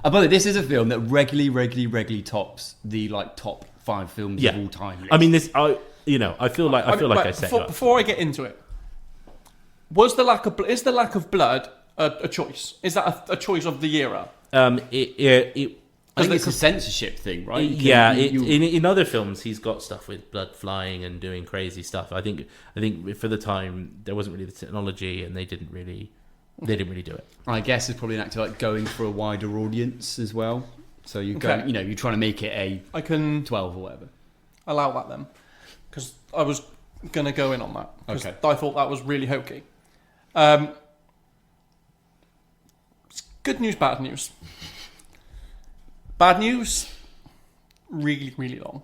By the way, this is a film that regularly tops the like top 5 films Yeah. of all time list. I mean, I feel like I set you up. Before I get into it, is the lack of blood a choice? Is that a choice of the era? I think it's a censorship thing, right? In other films, he's got stuff with blood flying and doing crazy stuff. I think for the time there wasn't really the technology, and they didn't really do it. I guess it's probably an actor like going for a wider audience as well. So you go, Okay. you're trying to make it a I can 12 or whatever. allow that then, because I was going to go in on that. 'Cause Okay. I thought that was really hokey. It's good news, bad news. Bad news, really, really long.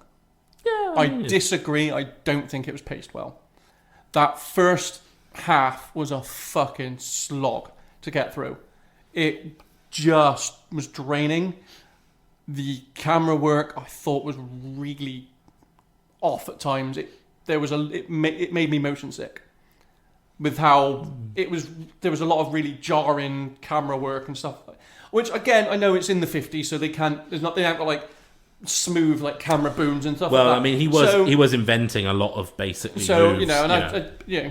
Yeah, I disagree. I don't think it was paced well. That first half was a fucking slog to get through. It just was draining. The camera work I thought was really off at times. It made me motion sick with how there was a lot of really jarring camera work and stuff. Which again, I know it's in the 50s, so they haven't got like smooth like camera booms and stuff. Well, like that. I mean, he was inventing a lot of basically. So moves,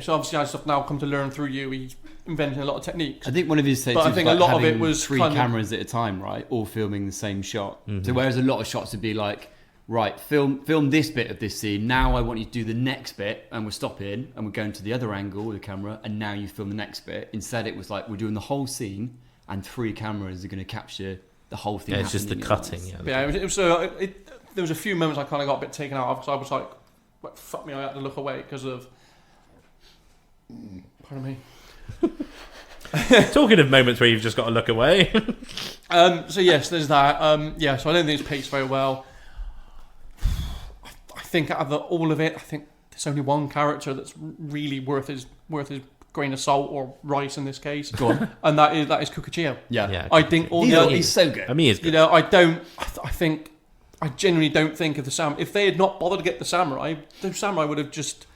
so obviously I've now come to learn through you. He's inventing a lot of techniques. I think one of his takes But I was think like a lot of it having was 3 kind of- cameras at a time, right? All filming the same shot. So whereas a lot of shots would be like, right, film this bit of this scene. Now I want you to do the next bit, and we're stopping, and we're going to the other angle with the camera, and now you film the next bit. Instead, it was like we're doing the whole scene, and 3 cameras are going to capture the whole thing. Yeah, it's just the happening at cutting. once. Yeah, There was a few moments I kind of got a bit taken out of because I was like, what, fuck me, I had to look away because of. Pardon me. Talking of moments where you've just got to look away. So yes, there's that. So I don't think it's paced very well. I think out of all of it, I think there's only one character that's really worth his grain of salt or rice in this case. Go on. And that is Kukuchio. Yeah. Yeah. I think all the He's so good. I mean, it's good. I genuinely don't think if they had not bothered to get the samurai would have just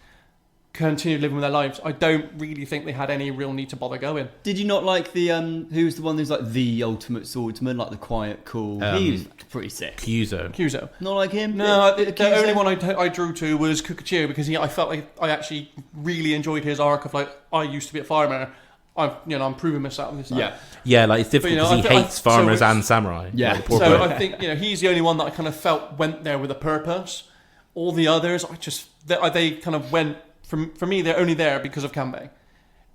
continued living with their lives. I don't really think they had any real need to bother going. Did you not like the who's the one who's like the ultimate swordsman, like the quiet, cool? He was pretty sick. Kuzo. Not like him. No, the only one I drew to was Kukuchio because I felt like I actually really enjoyed his arc of like I used to be a farmer. I'm proving myself. This Yeah, like it's difficult because he hates farmers and samurai. Yeah. Like, the poor So bloke. I think he's the only one that I kind of felt went there with a purpose. All the others, they kind of went. For me, they're only there because of Kanbei.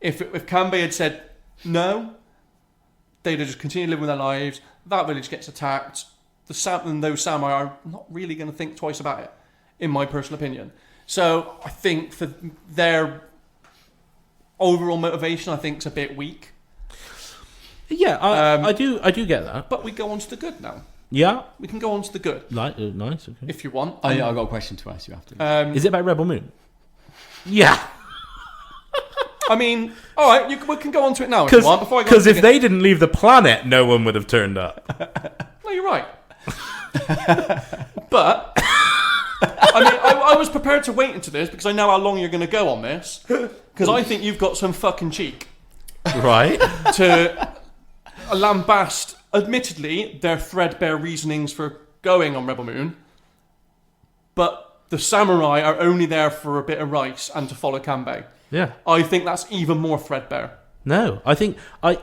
If Kanbei had said no, they'd have just continued living their lives. That village gets attacked. And those samurai are not really going to think twice about it, in my personal opinion. So I think for their overall motivation, I think is a bit weak. Yeah, I do get that. But we go on to the good now. Yeah, We can go on to the good like nice. Okay. if you want. I got a question to ask you after. Is it about Rebel Moon? Yeah, I mean, all right, we can go on to it now if you want. Because if they didn't leave the planet, no one would have turned up. No, you're right. But I mean, I was prepared to wait into this because I know how long you're going to go on this. Because I think you've got some fucking cheek Right? to lambast, admittedly, their threadbare reasonings for going on Rebel Moon. But the samurai are only there for a bit of rice and to follow Kanbei. Yeah. I think that's even more threadbare. No, I think I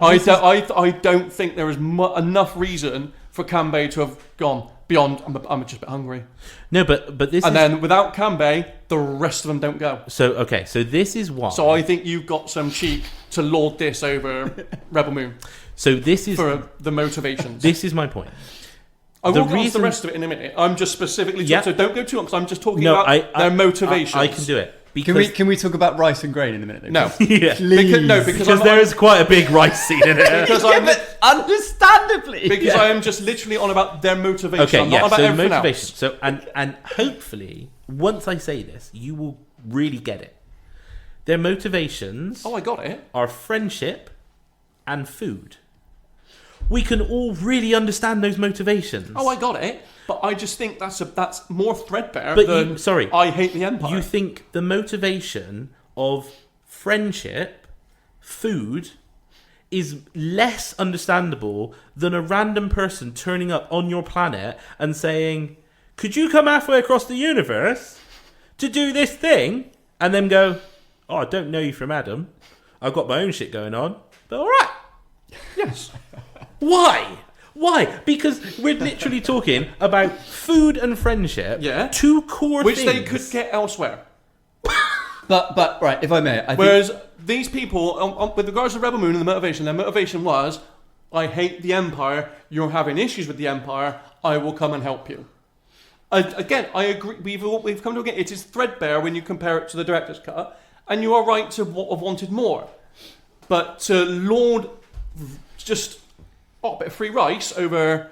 don't think there is enough reason for Kanbei to have gone beyond. I'm just a bit hungry. No, but this And is then without Kanbei, the rest of them don't go. so okay. So this is why. So I think you've got some cheek to lord this over Rebel Moon So this is for the motivations. this is my point. I will the go on to the reason- rest of it in a minute. I'm just specifically Yeah. so don't go too long because I'm just talking No, about their motivations. I can do it because Can we talk about rice and grain in a minute? Though? No, yeah. because Because there is quite a big rice scene in it. because Yeah, I'm but understandably. because I am just literally on about their motivation. Okay, I'm yeah. not about So everything motivation. else. So and hopefully once I say this, you will really get it. Their motivations Oh, I got it. are friendship and food. We can all really understand those motivations. Oh, I got it. But I just think that's more threadbare But than I hate the Empire. You think the motivation of friendship, food, is less understandable than a random person turning up on your planet and saying, "Could you come halfway across the universe to do this thing?" And then go, "Oh, I don't know you from Adam. I've got my own shit going on, but all right." yes. Why? Why? Because we're literally talking about food and friendship. Yeah. Two core Which things. they could get elsewhere. But right, if I may, I think Whereas these people, with regards to Rebel Moon and the motivation, their motivation was, I hate the Empire, you're having issues with the Empire, I will come and help you. Again, I agree, we've come to again, it is threadbare when you compare it to the director's cut, and you are right to have wanted more. But to lord just a bit of free rice over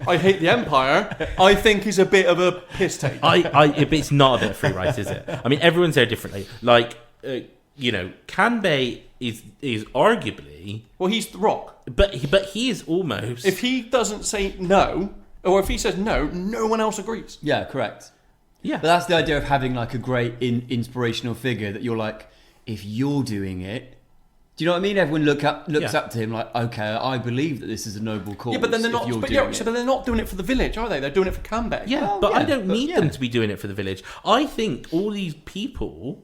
I hate the Empire, I think is a bit of a piss take. It's not a bit of free rice, is it? I mean, everyone's there differently. Like, Kanbei is arguably, Well, he's the Rock. but he is almost. If he doesn't say no, or if he says no, no one else agrees. yeah, correct. yeah, But that's the idea of having like a great inspirational figure that you're like, if you're doing it, do you know what I mean? Everyone looks Yeah. up to him like, okay, I believe that this is a noble cause. Yeah, but then they're if not. you're But, doing yeah, it. so they're not doing it for the village, are they? They're doing it for Kanbei. yeah, Well, but I yeah, don't but need yeah. them to be doing it for the village. I think all these people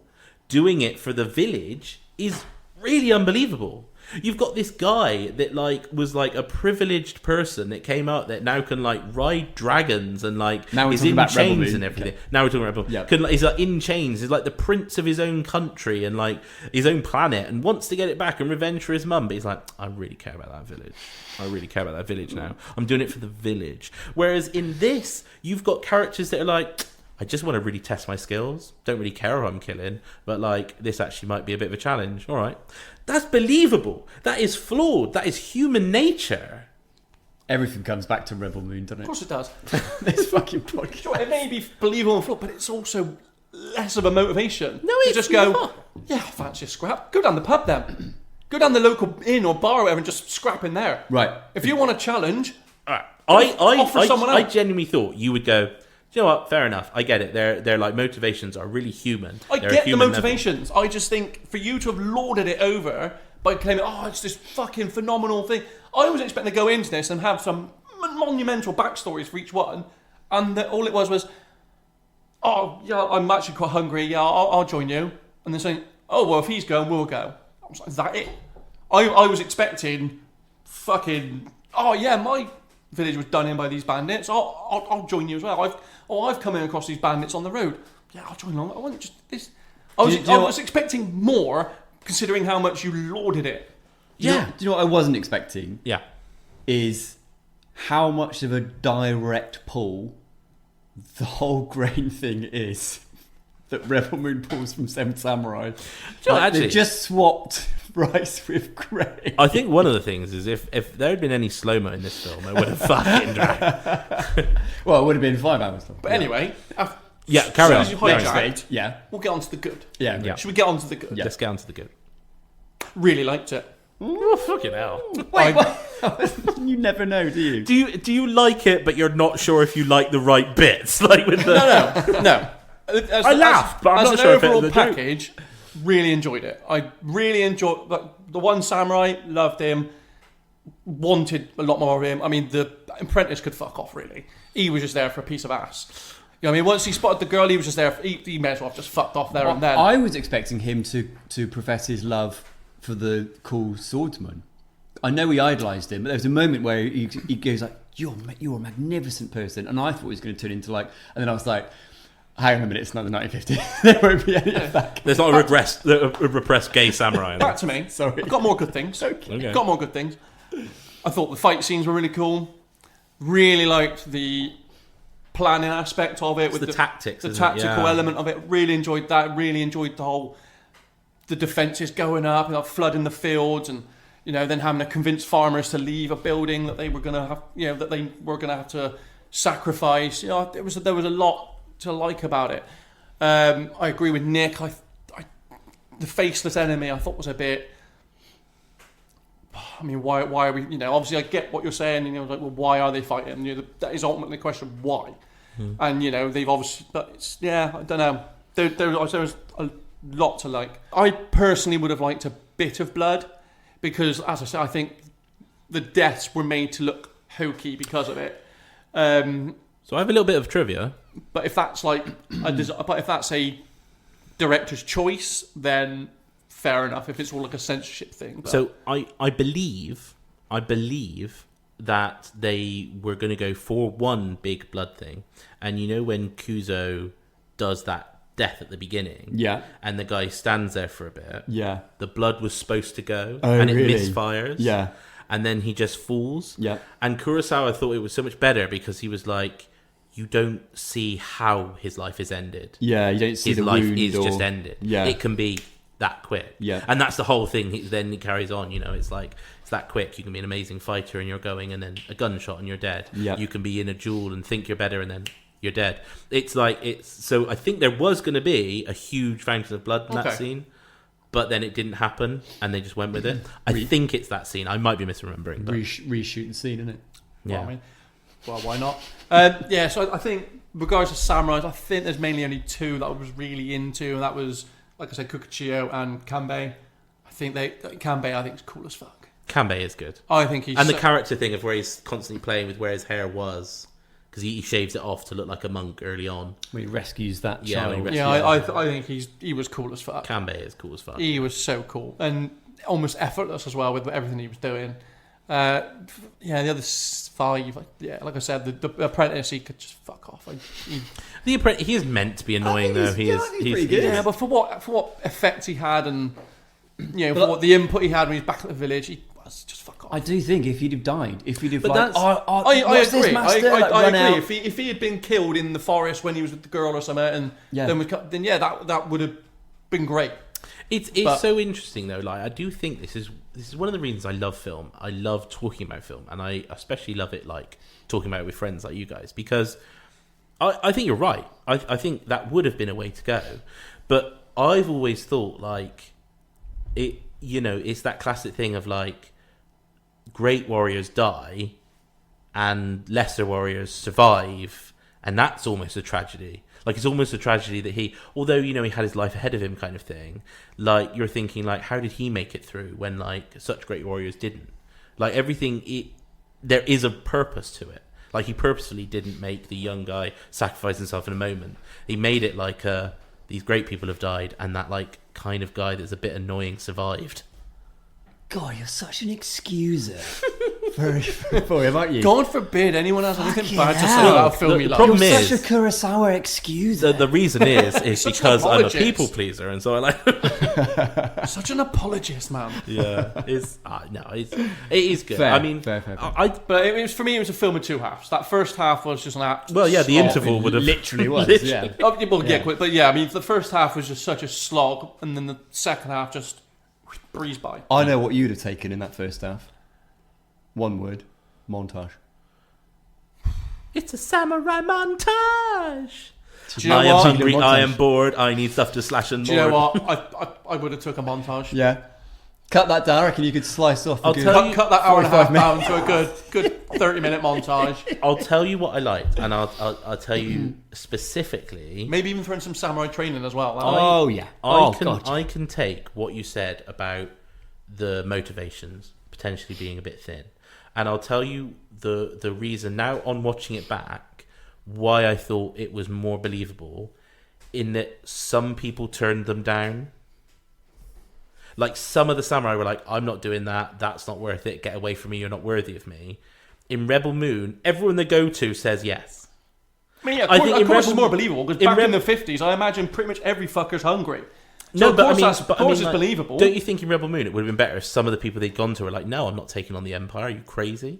doing it for the village is really unbelievable. You've got this guy that was a privileged person that came out that now can ride dragons and Now we're is talking in about Rebel chains Moon. and everything. Okay. Now we're talking about Rebel. Yeah. He's in chains. He's like the prince of his own country and his own planet and wants to get it back and revenge for his mum. But he's like, I really care about that village. I really care about that village now. I'm doing it for the village. Whereas in this, you've got characters that are like, I just want to really test my skills. Don't really care who I'm killing, but this actually might be a bit of a challenge. All right. That's believable. That is flawed. That is human nature. Everything comes back to Rebel Moon, doesn't Of it? course it does. This fucking podcast. Sure, it may be believable and flawed, but it's also less of a motivation. No, to it's just go, not. yeah, I fancy a scrap. Go down the pub then. Go down the local inn or bar or whatever and just scrap in there. Right. If you want a challenge, I offer someone I else. genuinely thought you would go, you know what? Fair enough. I get it. Their like motivations are really human. I They're get the human motivations. I just think for you to have lauded it over by claiming, oh, it's this fucking phenomenal thing. I was expecting to go into this and have some monumental backstories for each one, and all it was, oh, yeah, I'm actually quite hungry. Yeah, I'll join you. And then saying, oh, well, if he's going, we'll go. I was like, is that it? I was expecting fucking, oh yeah, my village was done in by these bandits. I'll join you as well. I've come in across these bandits on the road. Yeah, I'll join along. I wasn't just this. I was expecting more, considering how much you lauded it. Do you know what I wasn't expecting? Yeah. Is how much of a direct pull the whole grain thing is that Rebel Moon pulls from Seven Samurai. Actually, they just swapped rice with grain. I think one of the things is if there had been any slow-mo in this film, it would have fucking dragged. Well, it would have been 5 hours long. But anyway, carry on. As you hijacked, Yeah. we'll get on to the good. Yeah. Should we get on to the good? Yeah. Let's get on to the good. Really liked it. Oh, fucking hell. Wait, what? You never know, do you? Do you like it, but you're not sure if you like the right bits? Like with the No. I laughed, but I'm not sure if it was overall the joke. package, really enjoyed it. I really enjoyed the one samurai. Loved him. Wanted a lot more of him. I mean, the apprentice could fuck off. Really, he was just there for a piece of ass. You know what I mean? Once he spotted the girl, he was just there. He may as well have just fucked off there and then. I was expecting him to profess his love for the cool swordsman. I know he idolised him, but there was a moment where he goes like, "You're a magnificent person," and I thought he was going to turn into like, and then I was like, hang on a minute, it's not the 1950s. There won't be any of that. There's not a repressed gay samurai. Back to me. Sorry. I've got more good things. Okay. Got more good things. I thought the fight scenes were really cool. Really liked the planning aspect of it. With the tactics. The isn't it? tactical element of it. Really enjoyed that. Really enjoyed the defences going up and flooding the fields and, then having to convince farmers to leave a building that they were going to have, that they were going to have to sacrifice. There was a lot to like about it. I agree with Nick. The faceless enemy I thought was a bit. I mean, why are we? Obviously I get what you're saying. Like, well, why are they fighting? That is ultimately the question. Why? And they've obviously. But it's, I don't know. There was a lot to like. I personally would have liked a bit of blood because, as I said, I think the deaths were made to look hokey because of it. So I have a little bit of trivia. But if that's if that's a director's choice, then fair enough. If it's all like a censorship thing. But. So I believe that they were going to go for one big blood thing, and when Kuzo does that death at the beginning, and the guy stands there for a bit, the blood was supposed to go, and it misfires, and then he just falls, and Kurosawa thought it was so much better because he was like, you don't see how his life is ended. Yeah, you don't see his the life wound is or... just ended. Yeah, it can be that quick. Yeah, and that's the whole thing. Then he carries on. It's like it's that quick. You can be an amazing fighter and you're going, and then a gunshot and you're dead. Yeah, you can be in a duel and think you're better, and then you're dead. It's like So I think there was going to be a huge fountain of blood in that scene, but then it didn't happen, and they just went with it. I think it's that scene. I might be misremembering. But... Reshoot the scene, isn't it? Yeah. Well, why not? So I think, regardless of samurais, I think there's mainly only two that I was really into, and that was, like I said, Kukuchiyo and Kanbei. I think Kanbei is cool as fuck. Kanbei is good. I think he's... And the character thing of where he's constantly playing with where his hair was, because he shaves it off to look like a monk early on. When he rescues that child. I think he was cool as fuck. Kanbei is cool as fuck. He was so cool. And almost effortless as well with everything he was doing. The other five, like I said, the apprentice, he could just fuck off. The apprentice, he is meant to be annoying though. He's pretty good. Yeah, but for what effect he had, and for what the input he had when he was back at the village, he was just fuck off. I do think if he'd have died, I agree. I agree. If he had been killed in the forest when he was with the girl or something, then that would have been great. It's so interesting though. Like, I do think this is one of the reasons I love film. I love talking about film, and I especially love it like talking about it with friends like you guys, because I think you're right. I think that would have been a way to go, but I've always thought like it. It's that classic thing of like great warriors die and lesser warriors survive and that's almost a tragedy. Like, it's almost a tragedy that he, although, you know, he had his life ahead of him kind of thing, like, you're thinking, like, how did he make it through when, like, such great warriors didn't? Like, everything, there is a purpose to it. Like, he purposefully didn't make the young guy sacrifice himself in a moment. He made it like, these great people have died, and that, like, kind of guy that's a bit annoying survived. God, you're such an excuser. For him, aren't you? God forbid anyone has anything Fucking bad to say hell. about a film The you love. problem You're is- such a Kurosawa excuser. The reason is Such an because I'm a apologist. people pleaser, and so I like. Such an apologist, man. Yeah, it is good. Fair, I mean, fair. But it was, for me, it was a film of two halves. That first half was just an absolute well, yeah, the slog. interval would have literally was. Literally. Yeah. Oh, well, yeah, Yeah. but yeah, I mean, the first half was just such a slog, and then the second half just breezed by. I know what you'd have taken in that first half. One word: montage. It's a samurai montage. Do you know I am what? hungry. Montage. I am bored. I need stuff to slash and Do you know more. what? I would have took a montage. Yeah. Cut that down. I reckon you could slice off. I'll a good- tell you- Cut that hour and a half 45 down to a good 30-minute montage. I'll tell you what I liked, and I'll tell you specifically. Maybe even throw in some samurai training as well. Oh yeah. I can take what you said about the motivations potentially being a bit thin, and I'll tell you the reason now on watching it back why I thought it was more believable, in that some people turned them down. Like, some of the samurai were like, I'm not doing that, that's not worth it, get away from me, you're not worthy of me. In Rebel Moon, everyone they go to says yes. I mean, yeah, I of think course, in of course Rebel- it's more believable, because in back in Rebel- the 50s, I imagine pretty much every fucker's hungry. So No, of but course, I mean, of course it's like, believable. Don't you think in Rebel Moon it would have been better if some of the people they'd gone to were like, no, I'm not taking on the Empire, are you crazy?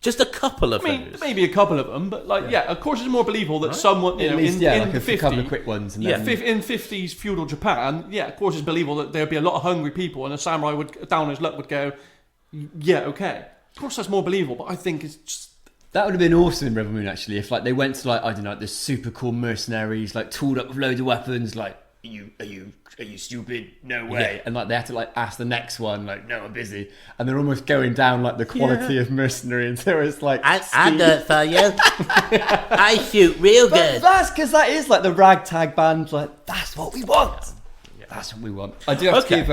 Just a couple of I mean, those. maybe a couple of them, but like, yeah, of course it's more believable that someone, you At know, least, in like the a 50s, couple of quick ones. And Yeah. then, in 50s feudal Japan, yeah, of course it's believable that there'd be a lot of hungry people, and a samurai would, down his luck, would go, yeah, okay. Of course that's more believable, but I think it's just... that would have been awesome in Rebel Moon, actually, if like they went to, like, I don't know, the super cool mercenaries, like tooled up with loads of weapons, like, are you stupid? No way. Yeah. And like they had to like ask the next one, like, no, I'm busy. And they're almost going down like the quality of mercenary until it's like I do it for you. I shoot real But that's because that is like the ragtag band, like, that's what we want. That's what we want. I do have to give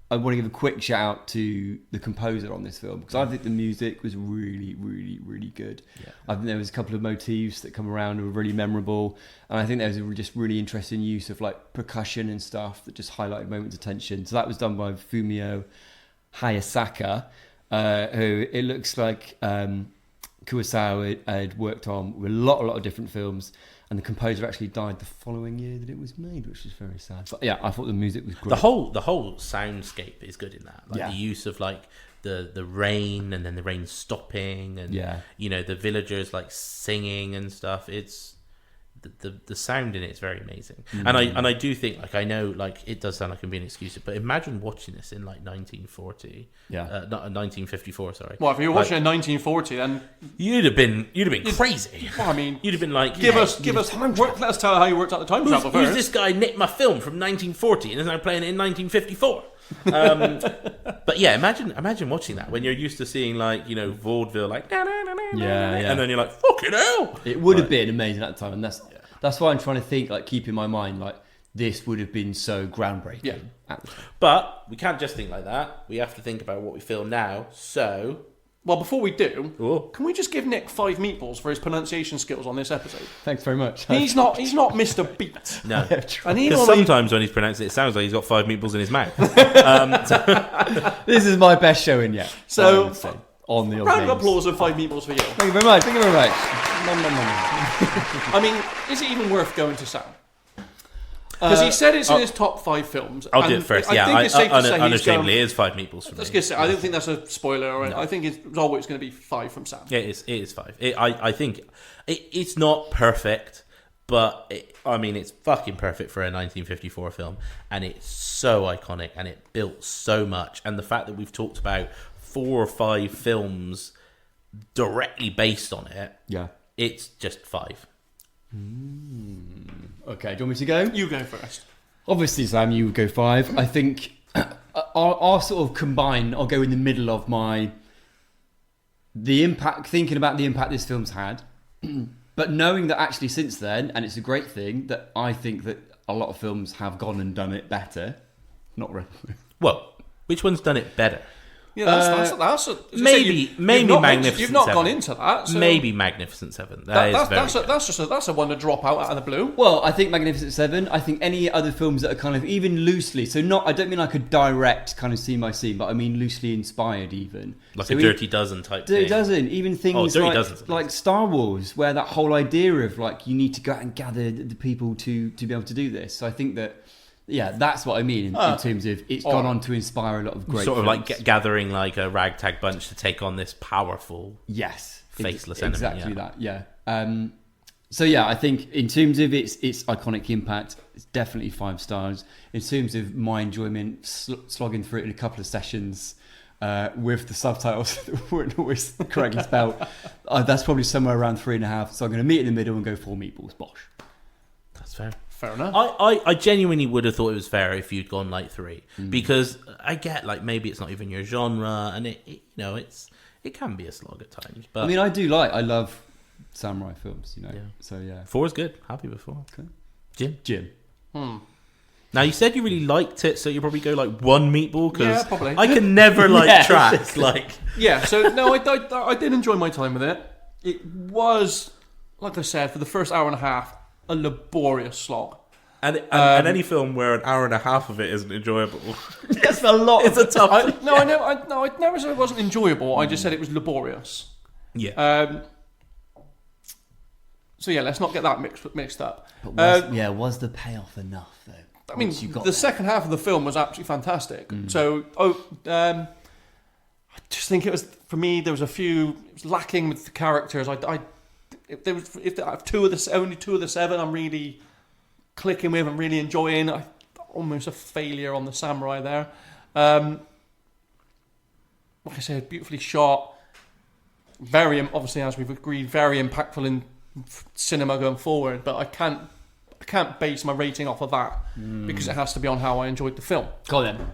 I want to give a quick shout out to the composer on this film, because I think the music was really, really, really good. Yeah. I think there was a couple of motifs that come around that were really memorable, and I think there was a just really interesting use of like percussion and stuff that just highlighted moments of tension. So that was done by Fumio Hayasaka, who it looks like Kurosawa had worked on with a lot of different films. And the composer actually died the following year that it was made, which is very sad. But yeah, I thought the music was great. The whole soundscape is good in that. Like, Yeah. the use of like the rain, and then the rain stopping, and you know, the villagers like singing and stuff. It's the sound in it is very amazing. And I do think, like, I know, like, it does sound like I'm being exclusive, but imagine watching this in like 1940. Not 1954. Sorry. Well, if you were watching in 1940, then You'd have been crazy. well, I mean, You'd have been like, let us let us tell how you worked out the time travel who's first. this guy nicked my film from 1940 and is now playing it in 1954? But yeah, imagine watching that when you're used to seeing, like, you know, vaudeville, like, Yeah. and then you're like, fucking hell. It would have been amazing at the time, and that's why I'm trying to think, like, keep in my mind, like, this would have been so groundbreaking. Yeah. At the time. But we can't just think like that. We have to think about what we feel now. So, Well, before we do, Ooh. can we just give Nick 5 meatballs for his pronunciation skills on this episode? Thanks very much. He's not Mr. Beat. no. And he Because normally, sometimes when he's pronouncing it, it sounds like he's got 5 meatballs in his mouth. This is my best showing yet. So, I would say, on the old round of names. applause of 5 meatballs for you. Thank you very much. Thank you very much. I mean, is it even worth going to Sam? Because he said it's in his top 5 films. I'll do and it first. I think it's safe to say he's unashamedly, going... it is 5 meatballs for me. I was going to say, I don't think that's a spoiler. Or I think it's always going to be 5 from Sam. Yeah, it is 5. I think it's not perfect, but I mean, it's fucking perfect for a 1954 film, and it's so iconic, and it built so much. And the fact that we've talked about 4 or 5 films directly based on it, Yeah. it's just 5. Okay, do you want me to go? You go first. Obviously, Sam, you would go 5. I think I'll sort of combine. I'll go in the middle of the impact, thinking about the impact this film's had, But knowing that actually since then, and it's a great thing, that I think that a lot of films have gone and done it better. Not really. Well, which one's done it better? Yeah, that's maybe Magnificent You've not Seven. gone into that. So Maybe Magnificent Seven. That's a one to drop out of the blue. Well, I think Magnificent Seven. I think any other films that are kind of even loosely, so not. I don't mean like a direct kind of scene by scene, but I mean loosely inspired, even Like so a Dirty Dozen type Dirty thing. Dozen, even things Dirty Dozen's amazing. like Star Wars, where that whole idea of like you need to go out and gather the people to be able to do this. So I think that. Yeah, that's what I mean in terms of it's gone on to inspire a lot of great Sort of films. like gathering like a ragtag bunch to take on this powerful, faceless enemy. Exactly that. Yeah. So yeah, I think in terms of its iconic impact, it's definitely 5 stars. In terms of my enjoyment, slogging through it in a couple of sessions with the subtitles that weren't always correctly spelled, that's probably somewhere around 3.5. So I'm going to meet in the middle and go 4 meatballs. Bosh. That's fair. Fair enough. I genuinely would have thought it was fair if you'd gone like 3 because I get like maybe it's not even your genre and it can be a slog at times. But I mean, I love samurai films, you know. Yeah. So yeah. 4 is good. Happy with 4. Okay. Jim. Hmm. Now you said you really liked it, so you probably go like 1 meatball because Yeah, probably. I can never like Yeah. track like. Yeah, so no, I did enjoy my time with it. It was, like I said, for the first hour and a half, a laborious slog. And any film where an hour and a half of it isn't enjoyable, That's a lot. it's a tough. I never said it wasn't enjoyable. I just said it was laborious. Yeah. So yeah, let's not get that mixed up. But was the payoff enough though? I mean, Once you got the there? second half of the film was absolutely fantastic. So, I just think it was, for me, there was a few, it was lacking with the characters. If there was only 2 of the 7 I'm really clicking with and really enjoying. Almost a failure on the samurai there. Like I said, beautifully shot. Very, obviously, as we've agreed, very impactful in cinema going forward. But I can't base my rating off of that because it has to be on how I enjoyed the film. Go on then.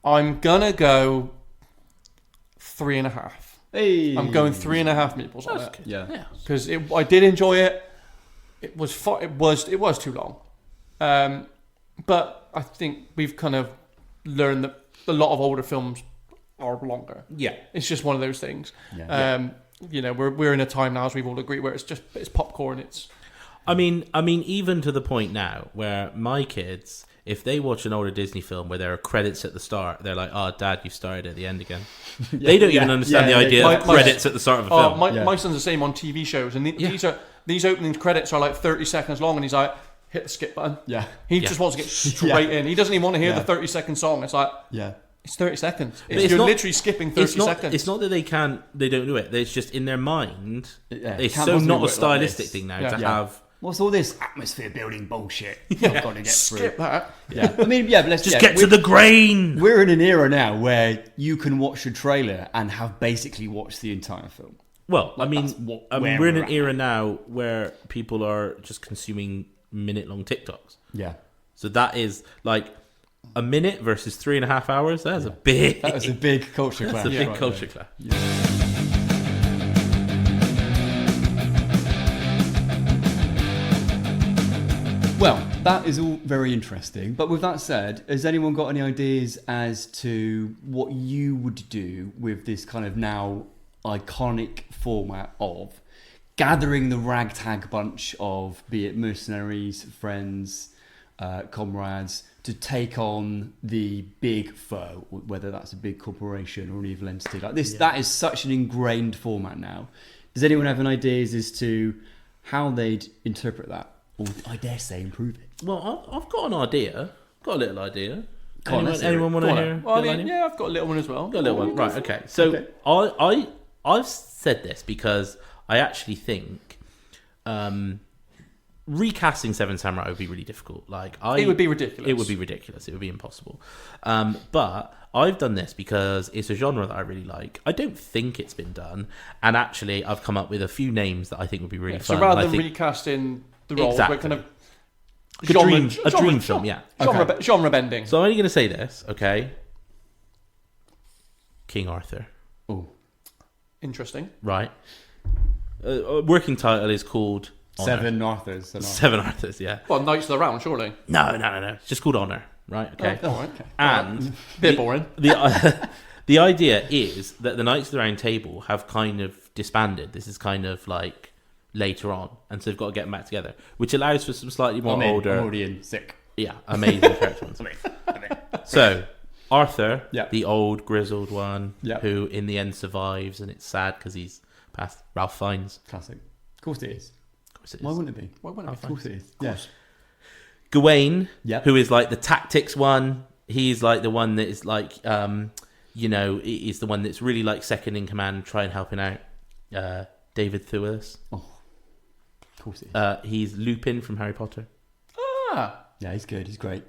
I'm gonna go 3.5. Hey. I'm going 3.5 meatballs on it Yeah. because I did enjoy it. It was too long, but I think we've kind of learned that a lot of older films are longer. Yeah. It's just one of those things. Yeah. You know, we're in a time now, as we've all agreed, where it's popcorn. I mean, even to the point now where my kids, if they watch an older Disney film where there are credits at the start, they're like, "Oh, Dad, you started at the end again." They don't even understand the idea of credits at the start of a film. My son's the same on TV shows, and these opening credits are like 30 seconds long, and he's like, hit the skip button. Yeah. He just wants to get straight in. He doesn't even want to hear the 30-second song. It's like, it's 30 seconds. You're literally skipping 30 seconds. It's not that they don't do it. It's just in their mind. Yeah, It's can't so possibly not a work like stylistic this. thing now Yeah. to Yeah. have. What's all this atmosphere building bullshit? I've got to get skip through. that. Yeah. I mean, yeah, but let's Just get to the grain. We're in an era now where you can watch a trailer and have basically watched the entire film. Well, Like, I mean, that's where we're in we're an at era now where people are just consuming minute-long TikToks. Yeah. So that is like a minute versus 3.5 hours. That is a big. That was a big culture clash. That's a big right culture there. clash. Well, that is all very interesting. But with that said, has anyone got any ideas as to what you would do with this kind of now iconic format of gathering the ragtag bunch of, be it mercenaries, friends, comrades, to take on the big foe, whether that's a big corporation or an evil entity like this? That is such an ingrained format now. Does anyone have any ideas as to how they'd interpret that? Or, I dare say, improve it? Well, I've got an idea. Got a little idea. Go on, let's hear Anyone it. want to Go on. hear? Well, I little mean, idea? yeah, I've got a little one as well. Got a little one. Right, okay. So I've said this because I actually think recasting Seven Samurai would be really difficult. It would be ridiculous. It would be ridiculous. It would be impossible. But I've done this because it's a genre that I really like. I don't think it's been done, and actually, I've come up with a few names that I think would be really So fun. rather and I than think recasting the role, Exactly. we're kind of a dream film, yeah. genre bending. So I'm only going to say this, okay? King Arthur, Oh, Interesting. right? working title is called Honor. Seven Arthurs. Seven Arthurs, yeah. Well, Knights of the Round, surely. No. It's just called Honor, right? Okay. Oh, okay. And Bit boring. the idea is that the Knights of the Round Table have kind of disbanded. This is kind of like later on, and so they've got to get them back together, which allows for some slightly more older. I'm already in. Sick. Yeah, amazing character ones. So Arthur, the old grizzled one, who in the end survives, and it's sad because he's passed. Ralph Fiennes, Classic. Of course it is. it Why wouldn't it be? Why wouldn't it be? Of course it is. Yeah. Gawain, who is like the tactics one. He's like the one that is like, is the one that's really like second in command, trying helping out David Thewlis. Oh, of course it is. He's Lupin from Harry Potter. Ah. Yeah, he's good. He's great.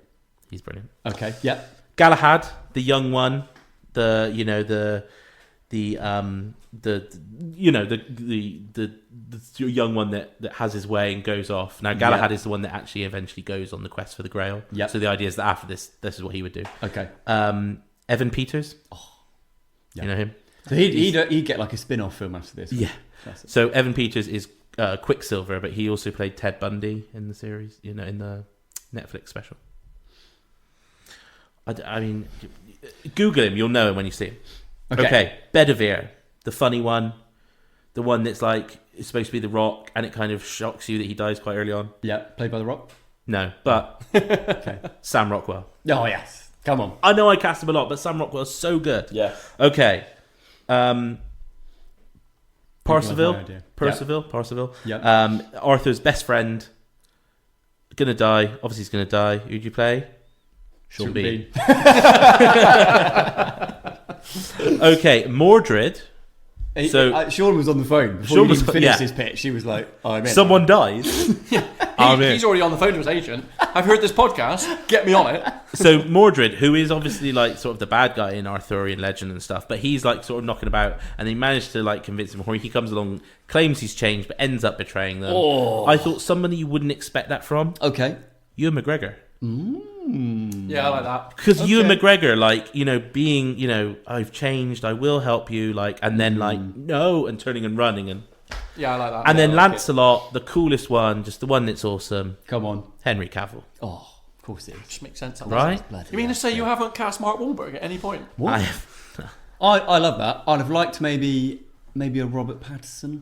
He's brilliant. Okay. Yeah. Galahad, the young one, the young one that has his way and goes off. Now Galahad is the one that actually eventually goes on the quest for the Grail. Yeah. So the idea is that after this is what he would do. Okay. Evan Peters. Yeah. You know him? So he'd get like a spin-off film after this. Yeah. Classic. So Evan Peters is Quicksilver, but he also played Ted Bundy in the series. In the Netflix special. I mean, Google him. You'll know him when you see him. Okay. Bedivere, the funny one, the one that's like it's supposed to be the Rock, and it kind of shocks you that he dies quite early on. Yeah. Played by The Rock. No, but Sam Rockwell. Oh yes. Come on. I know I cast him a lot, but Sam Rockwell's so good. Yeah. Okay. Parzival. Yeah. Arthur's best friend. Gonna die. Obviously, he's gonna die. Who'd you play? Sean Bean. Okay, Mordred. Sean was on the phone before he finished his pitch. He was like, "I'm in." Someone dies. He's already on the phone to his agent. I've heard this podcast. Get me on it. So Mordred, who is obviously like sort of the bad guy in Arthurian legend and stuff, but he's like sort of knocking about, and they managed to like convince him. Or he comes along, claims he's changed, but ends up betraying them. Oh. I thought somebody you wouldn't expect that from. Okay. Ewan McGregor. Yeah, I like that. Because Ewan McGregor, like, being, I've changed, I will help you, like, and then like, no, and turning and running, and yeah, I like that. And then Lancelot, the coolest one, just the one that's awesome. Come on, Henry Cavill. Oh, of course it is. Just makes sense, right? You mean to say you haven't cast Mark Wahlberg at any point? What? I love that. I'd have liked maybe a Robert Pattinson.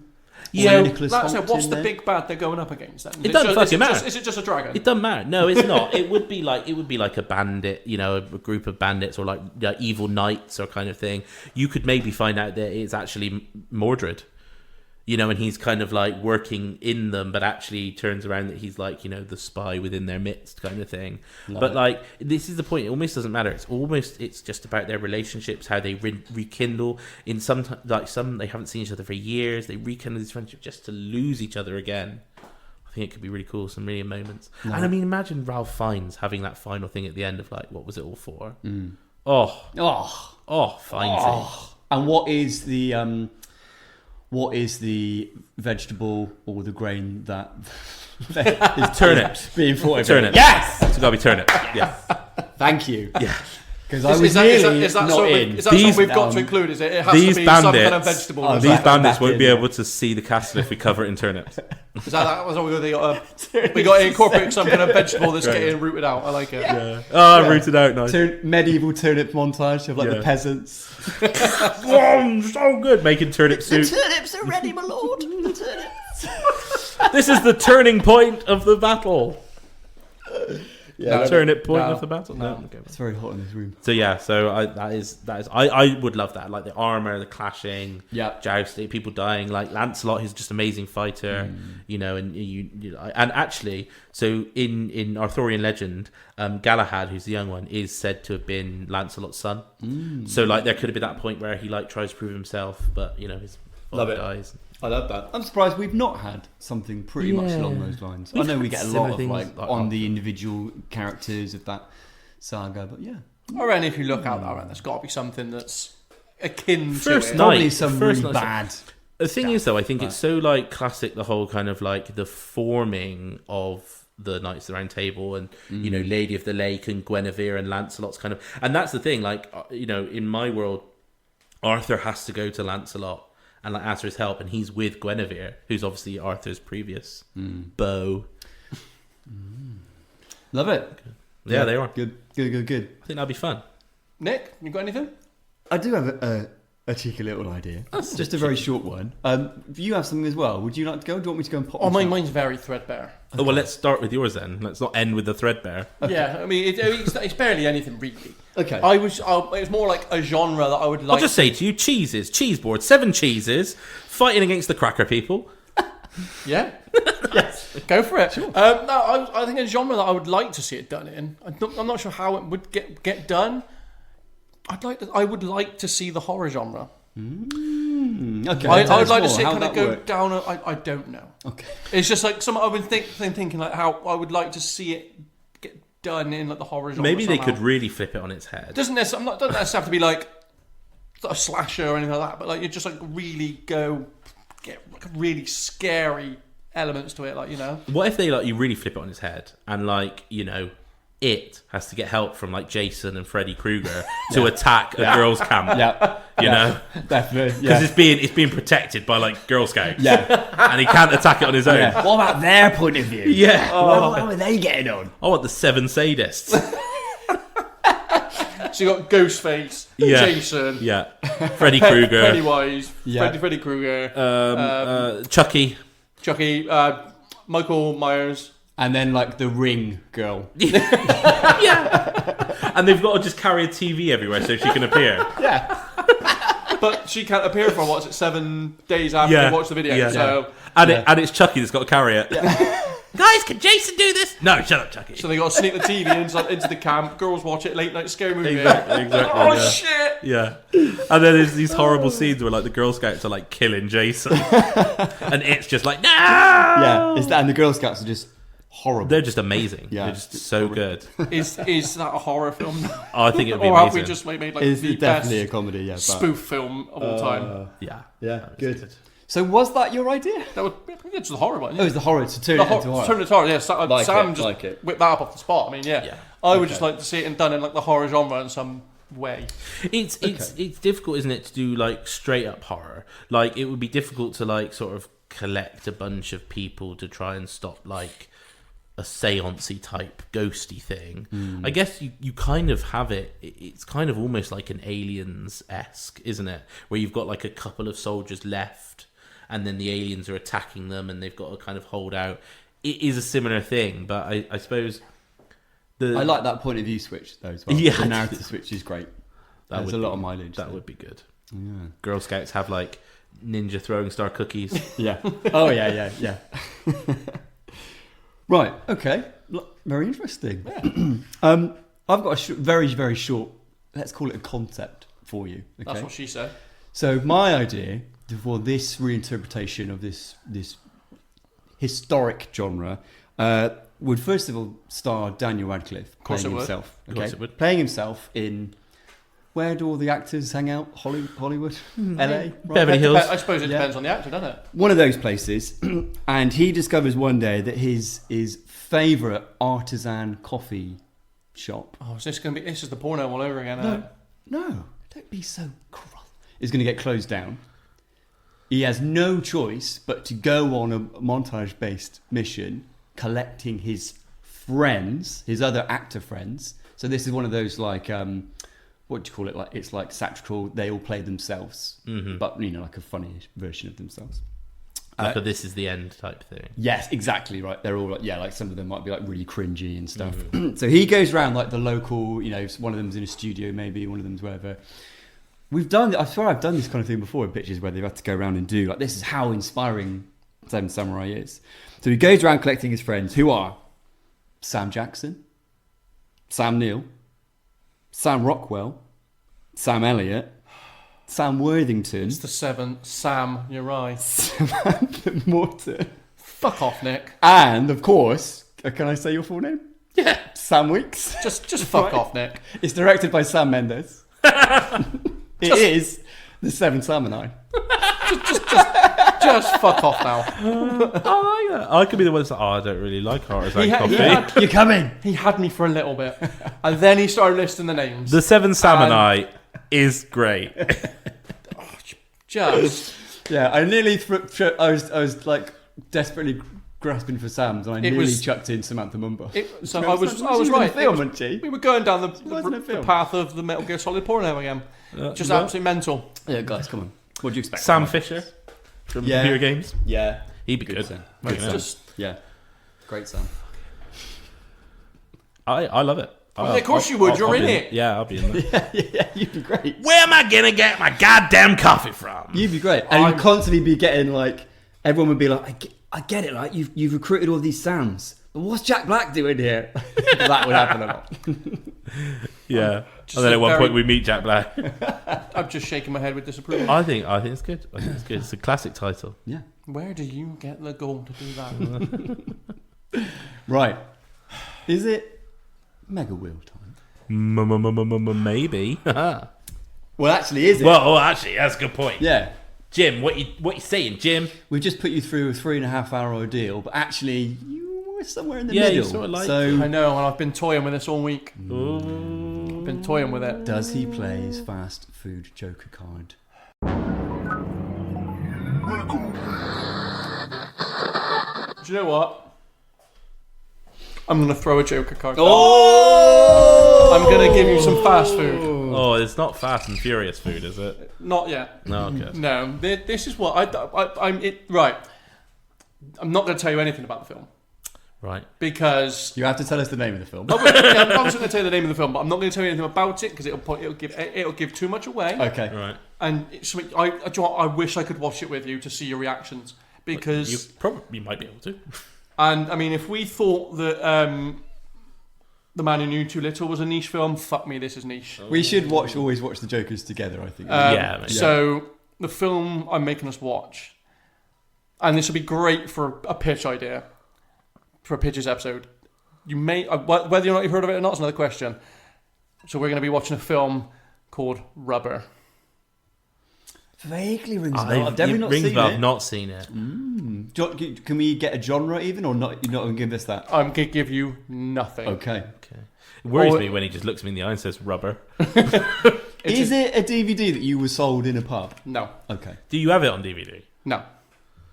Yeah, what's the big bad they're going up against then? It doesn't fucking matter. Is it just a dragon? It doesn't matter. No, it's not. It would be like a bandit, a group of bandits, or like evil knights or kind of thing. You could maybe find out that it's actually Mordred, and he's kind of like working in them, but actually turns around that he's like the spy within their midst kind of thing. But like this is the point. It almost doesn't matter. It's just about their relationships, how they rekindle. In some they haven't seen each other for years. They rekindle these friendships just to lose each other again. I think it could be really cool. Some really moments. And I mean, imagine Ralph Fiennes having that final thing at the end of like, what was it all for? Fiennes. And what is the vegetable or the grain that is turnips being fought over? Turnips. Yes, it's got to be turnip. Yeah. Thank you. Yeah. Because I was nearly not in. Is that something we've got to include? Is it? It has to be some kind of vegetable. These bandits won't be able to see the castle if we cover it in turnips. Is that was all we got to incorporate some kind of vegetable that's getting rooted out. I like it. Yeah. Rooted out, nice. Medieval turnip montage of like the peasants. So good, making turnip soup. The turnips are ready, my lord. The turnips. This is the turning point of the battle. Turnip point of the battle. No. Okay. It's very hot in this room. So that is. I would love that, like the armor, the clashing, jousting, people dying. Like Lancelot, who's just an amazing fighter, and actually, so in Arthurian legend, Galahad, who's the young one, is said to have been Lancelot's son. So like there could have been that point where he like tries to prove himself, but his father dies. I love that. I'm surprised we've not had something pretty much along those lines. I know we get a lot of like on the individual characters of that saga, but I reckon if you look out there, there's got to be something that's akin to it. Probably some really bad. The thing is, though, I think it's so like classic. The whole kind of like the forming of the Knights of the Round Table and Lady of the Lake and Guinevere and Lancelot's and that's the thing. Like in my world, Arthur has to go to Lancelot and like asks for his help, and he's with Guinevere, who's obviously Arthur's previous beau. Love it. Yeah, they are. Good. I think that'd be fun. Nick, you got anything? I do have a cheeky little idea. Just a very short one. You have something as well. Would you like to go? Or do you want me to go and pop? Oh, mine's very threadbare. Oh, well, let's start with yours then. Let's not end with the threadbare. Yeah, I mean, it's barely anything really. Okay. It was more like a genre that I would like. I'll just say to you, cheeses, cheese board, 7 cheeses, fighting against the cracker people. Yeah. Yes. Go for it. Sure. No, I think a genre that I would like to see it done in. I'm not sure how it would get done. I would like to see the horror genre. Okay. I would like to see it How kind of that go work? down. I don't know. Okay. It's just like I've been thinking like how I would like to see it get done in like the horror genre. Maybe they somehow. could really flip it on its head. Doesn't necessarily have to be like a slasher or anything like that, but like you just like really get like really scary elements to it, like, you know. What if they you really flip it on its head and it has to get help from like Jason and Freddy Krueger to attack a girls' camp? Yeah. You know, Definitely. because it's being protected by like Girl Scouts. Yeah. And he can't attack it on his own. Yeah. What about their point of view? Yeah. How are they getting on? I want the 7 sadists. So you got Ghostface, Yeah. Jason, Yeah. Freddy Krueger, Pennywise, Yeah. Freddy Krueger, Chucky. Chucky, Michael Myers. And then like the Ring girl. Yeah. And they've got to just carry a TV everywhere so she can appear. Yeah. But she can't appear for 7 days after they watch the video. Yeah. So And it's Chucky that's got to carry it. Guys, can Jason do this? No, shut up, Chucky. they got to sneak the TV into the camp. Girls watch it, late night scary movie. Exactly. Oh Yeah. shit! Yeah. And then there's these horrible scenes where like the Girl Scouts are like killing Jason. And it's just like, no! Yeah. And the Girl Scouts are just horrible. They're just amazing. Yeah. They're just so good. Is that a horror film? Oh, I think it would be Or have we amazing. just made like It's the definitely a best comedy, yeah. But, spoof film of all time? Yeah. yeah, good. So was that your idea? That would it's the horror one. Oh, it was the horror to turn it into horror. Turn it to horror. Yeah, Sam Like just it. whipped that up off the spot. I mean, yeah. Yeah. I would just like to see it done in like the horror genre in some way. It's difficult, isn't it, to do like straight up horror? Like it would be difficult to like sort of collect a bunch of people to try and stop like a seance-y type ghosty thing. I guess you kind of have it. It's kind of almost like an Aliens-esque, isn't it? Where you've got like a couple of soldiers left, and then the aliens are attacking them, and they've got to kind of hold out. It is a similar thing, but I suppose I like that point of view switch though as well. Yeah. The narrative switch is great. There's a lot of mileage. That there. would be good. Yeah. Girl Scouts have like ninja throwing star cookies. Yeah. Oh yeah. Right. Okay. Very interesting. Yeah. I've got a very, very short. Let's call it a concept for you. Okay. That's what she said. So my idea for this reinterpretation of this historic genre would first of all star Daniel Radcliffe course playing it would. himself. Of course it would. Playing himself in where do all the actors hang out? Hollywood, LA, right? Beverly Hills. I suppose it Yeah. depends on the actor, doesn't it? One of those places, and he discovers one day that his favourite artisan coffee shop. Oh, is this going to be? This is the porno all over again. No, don't be so cruel. Is going to get closed down. He has no choice but to go on a montage-based mission, collecting his friends, his other actor friends. So this is one of those like, what do you call it? Like it's like satirical. They all play themselves, but like a funny version of themselves. Like a This Is the End type thing. Yes, exactly right. They're all like, like some of them might be like really cringy and stuff. So he goes around like the local, one of them's in a studio, maybe one of them's wherever. I swear I've done this kind of thing before in pictures where they've had to go around and do like, this is how inspiring Seven Samurai is. So he goes around collecting his friends, who are Sam Jackson, Sam Neill, Sam Rockwell, Sam Elliott, Sam Worthington, It's the 7. Sam, you're right. Samantha Morton, Fuck off, Nick. and of course, can I say your full name? Yeah. Sam Weeks. Just fuck Right. off, Nick. It's directed by Sam Mendes. It is The Seven Samurai. Just fuck off now. I like that. I could be the one that's like, I don't really like artisan coffee. You're coming. He had me for a little bit, and then he started listing the names. The Seven Samurai is great. Just Yeah, I nearly. I was like desperately grasping for Sam's, and I nearly chucked in Samantha Mumba. So I was right. Film, wasn't she? We were going down wasn't a the film. path of the Metal Gear Solid porno again. Just absolutely mental. Yeah, guys, come on. What do you expect? Sam Fisher from Computer Games. Yeah, He'd be good. Sam. Right Good now. Sam. Yeah, great Sam. I love it. Of course you would. I'll You're be in it. Yeah, I'll be in there. Yeah, you'd be great. Where am I gonna get my goddamn coffee from? You'd be great, and you'd constantly be getting like everyone would be like, I get it, like you've recruited all these Sams, but what's Jack Black doing here? That would happen a lot. Yeah. And then at one point we meet Jack Black. I'm just shaking my head with disapproval. I think it's good. I think it's good. It's a classic title. Yeah. Where do you get the goal to do that? Right. Is it Mega Wheel time? Maybe. Well, actually, is it? Well, actually, that's a good point. Yeah. Jim, what you saying, Jim? We've just put you through a 3.5 hour ordeal, but actually, you were somewhere in the Yeah, middle. you sort of like- so, I know, and I've been toying with this all week. Ooh. I've been toying with it. does he play his fast food Joker card? Do you know what? I'm going to throw a Joker card. Oh! I'm going to give you some fast food. Oh, it's not Fast and Furious food, is it? Not yet. No, okay. No, this is what I'm. Right. I'm not going to tell you anything about the film Right. because You have to tell us the name of the film. I'm not going to tell you the name of the film, but I'm not going to tell you anything about it because it'll give too much away. Okay. Right. And it's something do you know what? I wish I could watch it with you to see your reactions because. You might be able to. And I mean, if we thought that The Man Who Knew Too Little was a niche film, fuck me, this is niche. We should always watch the Jokers together, I think. Yeah, mate. So the film I'm making us watch, and this would be great for a pitch idea, for a pitches episode. You may whether or not you've heard of it or not is another question. So we're going to be watching a film called Rubber. Vaguely rings a bell. I've definitely not rings seen bell, it. I've not seen it. Can we get a genre even, or not? You're not going to give us that? I'm going to give you nothing. Okay. Okay. It worries me when he just looks me in the eye and says rubber. Is it a DVD that you were sold in a pub? No. Okay. Do you have it on DVD? No.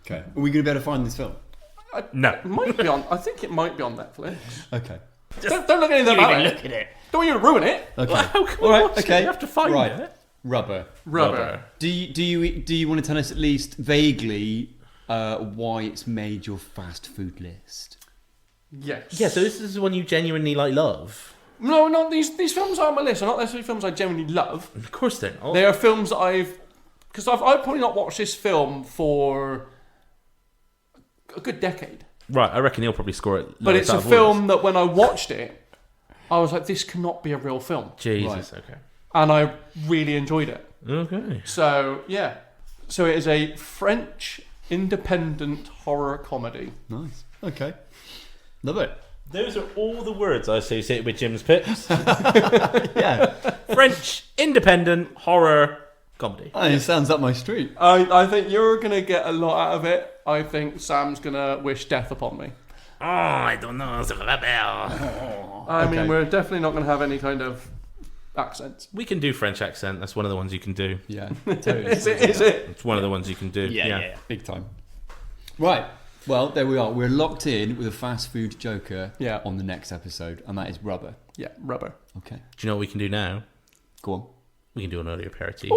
Okay. Are we going to be able to find this film? No. It might be on. I think it might be on Netflix. Okay. Don't look at anything about it. Look at it. Don't want you to ruin it. Okay. Well, how can we All right. watch it? Okay. You have to find right. it. Rubber. Rubber. Do you want to tell us at least vaguely why it's made your fast food list? Yes. Yeah, so this is one you genuinely love. No, these films are on my list. They're not necessarily films I genuinely love. Of course they're not. They are films that I've probably not watched this film for a good decade. Right, I reckon he'll probably score it. But it's a film that when I watched it, I was like, this cannot be a real film. Jesus, okay. And I really enjoyed it. Okay. So, yeah. So it is a French independent horror comedy. Nice. Okay. Love it. Those are all the words I associate with Jim's picks. Yeah. French independent horror comedy. Oh, it sounds up my street. I think you're going to get a lot out of it. I think Sam's going to wish death upon me. Oh, I don't know. I mean, Okay. we're definitely not going to have any kind of accent. We can do French accent. That's one of the ones you can do. Yeah. Totally. Is it? It's one of the ones you can do. Yeah. Big time. Right. Well, there we are. We're locked in with a fast food Joker on the next episode, and that is Rubber. Yeah, Rubber. Okay. Do you know what we can do now? Go on. We can do an audio aperitif.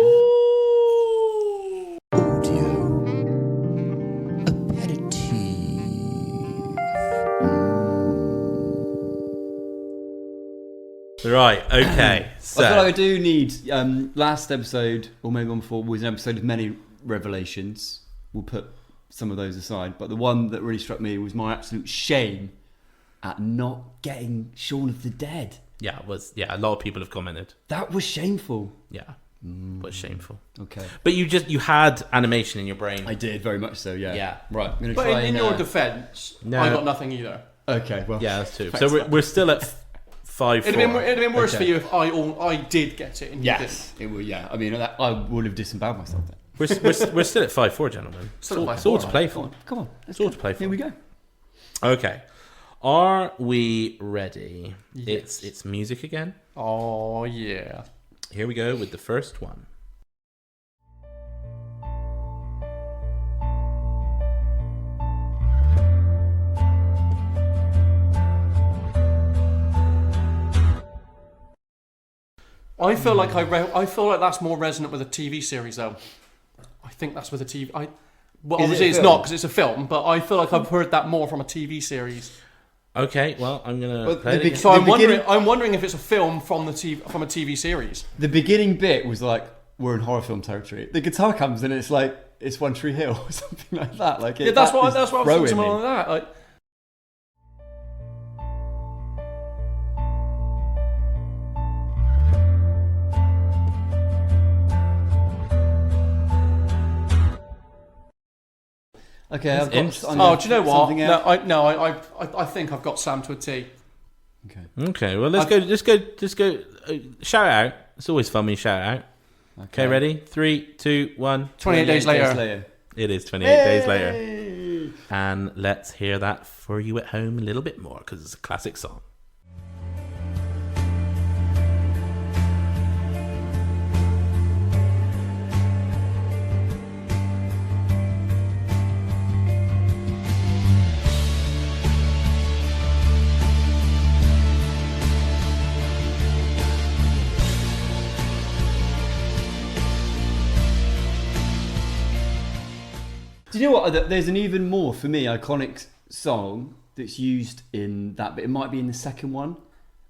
Right, okay. So, I feel like I do need, last episode, or maybe one before, was an episode of many revelations. We'll put some of those aside. But the one that really struck me was my absolute shame at not getting Shaun of the Dead. a lot of people have commented. That was shameful. Yeah, but shameful. Okay. But you had animation in your brain. I did, very much so, yeah. Yeah. Right, I'm going to But try in and... your defence, No. I got nothing either. Okay, well... Yeah, that's two. Thanks, So we're still at 5-4. It'd have been worse Okay. for you if I did get it and you didn't. Yes, it would, yeah. I mean, I would have disemboweled myself then. We're still at 5-4, gentlemen. Still at It's all 5-4, to play Come for. on, come on. It's all to play for. Here we go. Okay. Are we ready? Yes. It's music again. Oh, yeah. Here we go with the first one. I feel like I feel like that's more resonant with a TV series, though. I think that's with a TV. Well, Is it obviously a it's film? not because it's a film, but I feel like I've heard that more from a TV series. Okay, well, I'm gonna Well, play it the again. So beginning- I'm wondering if it's a film from a TV series. The beginning bit was like, we're in horror film territory. The guitar comes and it's like, it's One Tree Hill or something like that. Like, Yeah, that's what I was throwing thinking. Something me. like that. Like, Okay, I've got. interesting. I'm oh, gonna do you know put what? something No, out. I think I've got Sam to a T. Okay. Okay, well, let's go. Shout out. It's always fun when you shout out. Okay, ready? 3, 2, 1. 28 days later. It is 28 days later. And let's hear that for you at home a little bit more because it's a classic song. Do you know what? There's an even more, for me, iconic song that's used in that bit. It might be in the second one,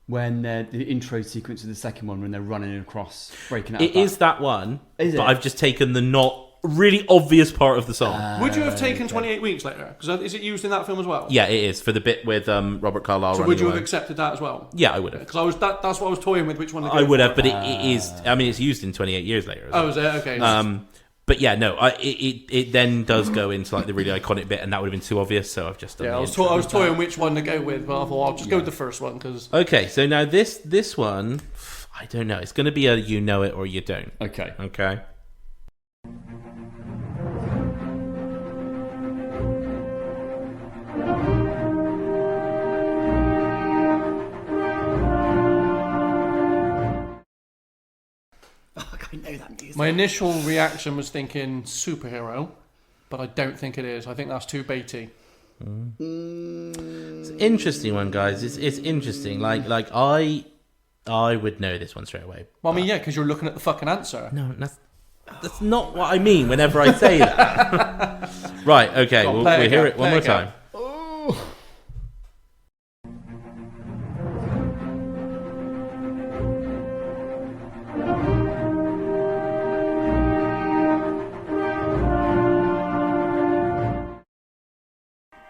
when the intro sequence of the second one, when they're running across, breaking out. It is that one, Is but it? I've just taken the not really obvious part of the song. Would you have taken 28 weeks later? Because is it used in that film as well? Yeah, it is for the bit with Robert Carlyle. So running would you have away. accepted that as well? Yeah, I would have. Because that's what I was toying with. Which one? To go I would for. have, but it is. I mean, it's used in 28 years later. As well. Oh, is it? Okay. But yeah, no. It then does go into like the really iconic bit, and that would have been too obvious. So I've just done. Yeah, the I was intro. toying which one to go with, but I thought I'll just go with the first one because Okay, so now this one, I don't know. It's going to be a you know it or you don't. Okay. Okay. I know that music. my initial reaction was thinking superhero, but I don't think it is. I think that's too baity. It's an interesting one, guys. It's interesting. Like I would know this one straight away. Well, I mean, yeah, because you're looking at the fucking answer. No, that's not what I mean. Whenever I say that. Right. Okay. Go on, We'll play it hear again, it one play more it again. time.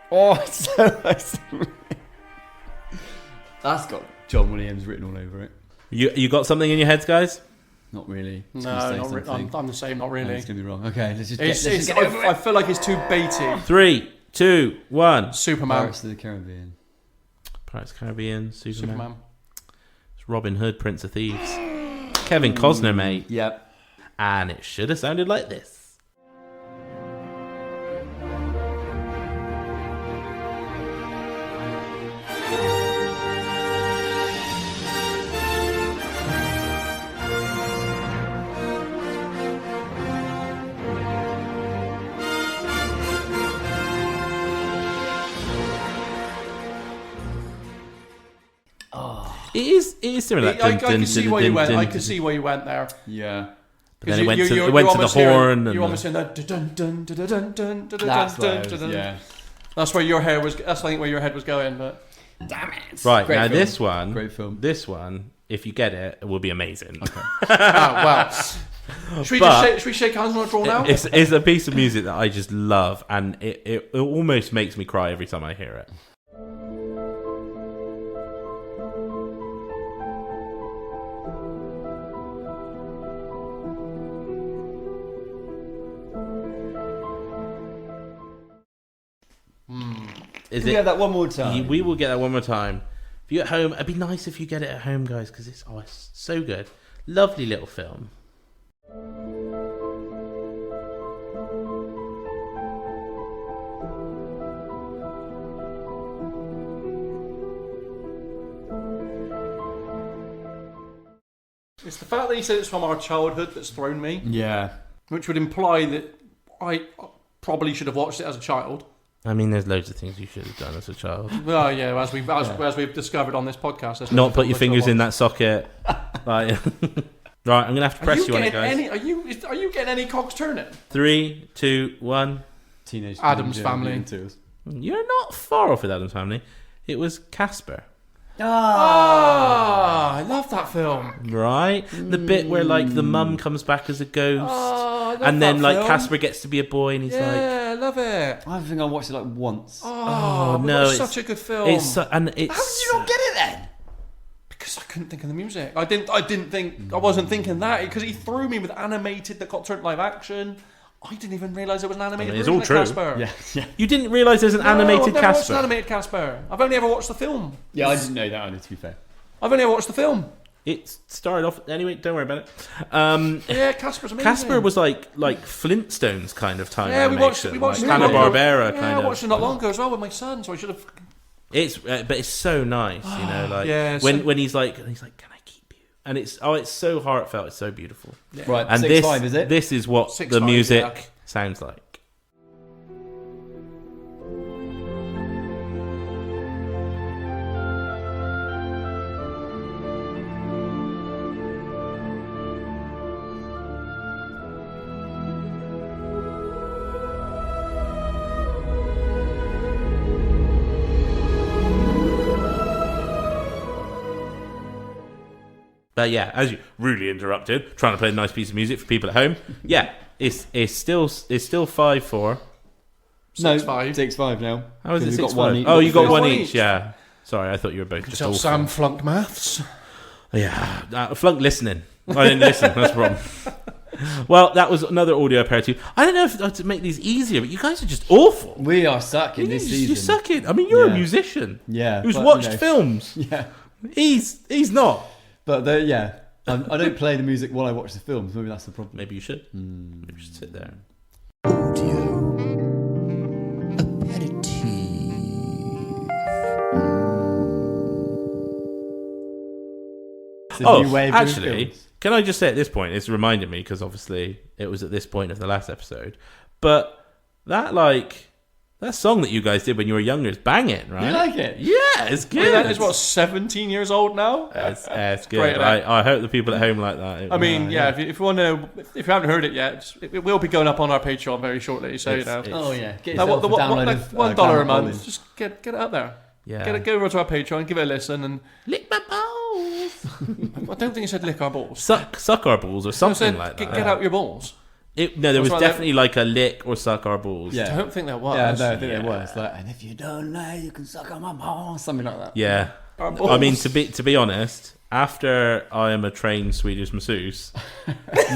Oh, so that's got John Williams written all over it. You got something in your heads, guys? Not really. No, It's gonna say not really. something. I'm the same. Not No, really. it's gonna be wrong. Okay, let's just It's, get over I it. feel like it's too baity. 3, 2, 1. Superman. Pirates of the Caribbean. Pirates of the Caribbean, Superman. Superman. It's Robin Hood, Prince of Thieves. Kevin Costner, mate. Yep. And it should have sounded like this. It is similar. I can see why you went. I can see why you went there. Yeah. But then it went to the horn. You're almost in that. Dun, dun, dun, dun, dun, dun, dun, That's dun, where dun, dun. yeah. That's where your hair was. That's I think where your head was going. But Damn it. Right, Great now film. this one. Great film. This one, if you get it, it will be amazing. Okay. well, should we shake hands on a draw now? It's a piece of music that I just love, and it almost makes me cry every time I hear it. Is Can we it? get that one more time? We will get that one more time. If you at home, it'd be nice if you get it at home, guys, because it's so good. Lovely little film. It's the fact that he said it's from our childhood that's thrown me, Yeah. which would imply that I probably should have watched it as a child. I mean, there's loads of things you should have done as a child. Well, yeah, as we've discovered on this podcast, there's Not put your fingers in that socket. Like, right, I'm gonna have to press you on it, guys. Are you getting any cogs turning? 3, 2, 1. Teenage Addams Ninja Family. Mutant Turtles. You're not far off with Addams Family. It was Casper. I love that film. Right? The bit where, like, the mum comes back as a ghost. I love And then, that like, film. Casper gets to be a boy and he's like... Yeah, I love it. I think I watched it like once. Oh, no, it's it's- such a good film. It's so, and it's... How did you not get it then? Because I couldn't think of the music. I wasn't thinking that because he threw me with animated that got turned live action. I didn't even realise it was an animated I mean, it's version all of true. Casper. Yeah. You didn't realise there's an animated I've never watched Casper? an animated Casper. I've only ever watched the film. Yeah, I didn't know that either, to be fair. I've only ever watched the film. It started off... Anyway, don't worry about it. Yeah, Casper's amazing. Casper was like Flintstones kind of time Yeah, we watched animation. it. like Hanna-Barbera Yeah, kind I of. watched it not long ago as well with my son, so I should have. It's but it's so nice, you know, like Yeah, when he's like, can I keep you? And it's so heartfelt, it's so beautiful. Right, And 6'5", is it? this is what 6'5", the music yeah. sounds like. But yeah, as you rudely interrupted, trying to play a nice piece of music for people at home. Yeah, it's still 5-4. No, 6'5". 6'5" now. How is it We've 6-5? got one each. Oh, you got one one each. each. Yeah. Sorry, I thought you were both just Tell awful. Sam flunked maths. Yeah, flunked listening. I didn't listen. That's the problem. Well, that was another audio aperitif. I don't know if to make these easier, but you guys are just awful. We are sucking this season. You're sucking. I mean, you're a Yeah. musician. Yeah, Who's but, watched you know. films. Yeah. He's not. But yeah, I don't play the music while I watch the films. Maybe that's the problem. Maybe you should. Maybe you should sit there. Audio aperitif. It's a new way of doing actually, films. can I just say at this point, it's reminded me, because obviously it was at this point of the last episode, but that song that you guys did when you were younger is banging, right? You like it? Yeah, it's good. Yeah, that is what 17 years old now. It's good. Great, I hope the people at home like that. I mean, yeah. If you want to, if you haven't heard it yet, it will be going up on our Patreon very shortly. So It's- Oh yeah, get Now, yourself a download like of $1 a Glamour month. Collins. Just get it out there. yeah. Go over to our Patreon, give it a listen, and Lick my balls. I don't think it said lick our balls. Suck our balls or It something said like that. get out your balls. No, there was What's wrong definitely like a lick or suck our balls. Yeah. I don't think there was. Yeah, no, I think it was like, and if you don't know, you can suck on my balls, something like that. Yeah. Our balls. I mean, to be honest, after I am a trained Swedish masseuse,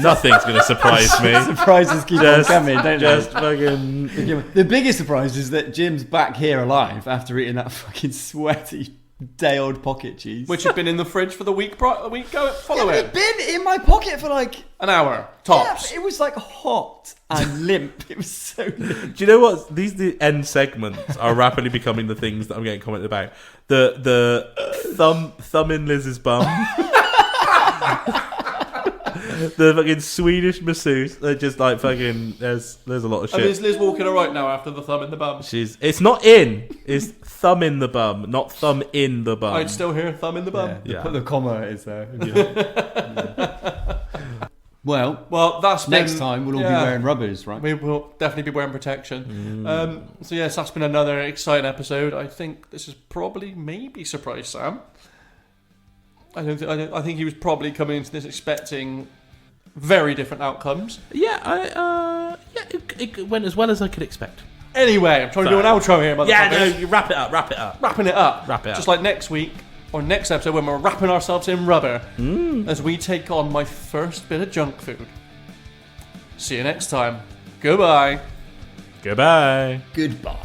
nothing's going to surprise me. Surprises keep on coming, don't Just they? fucking. The biggest surprise is that Jim's back here alive after eating that fucking sweaty day-old pocket cheese. Which had been in the fridge for the week following. It'd been in my pocket for like An hour, yeah, tops. but it was like hot and limp. It was so limp. Do you know what? The end segments are rapidly becoming the things that I'm getting commented about. The thumb in Liz's bum. The fucking Swedish masseuse. They're just like fucking. There's a lot of shit. And is Liz walking alright now after the thumb in the bum? It's not in. It's thumb in the bum, not thumb in the bum. I'd still hear thumb in the bum. Yeah. The comma is there. Well, That's next been- time we'll all yeah. be wearing rubbers, right? We will definitely be wearing protection. So yes, that's been another exciting episode. I think this is probably maybe surprise Sam. I think he was probably coming into this expecting very different outcomes. Yeah, it went as well as I could expect. Anyway, I'm trying to do an outro here, motherfuckers. Yeah, no, you wrap it up. Wrapping it up. Wrap it up. Just like next week or next episode when we're wrapping ourselves in rubber as we take on my first bit of junk food. See you next time. Goodbye. Goodbye. Goodbye.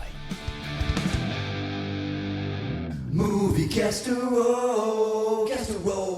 Movie casserole, casserole.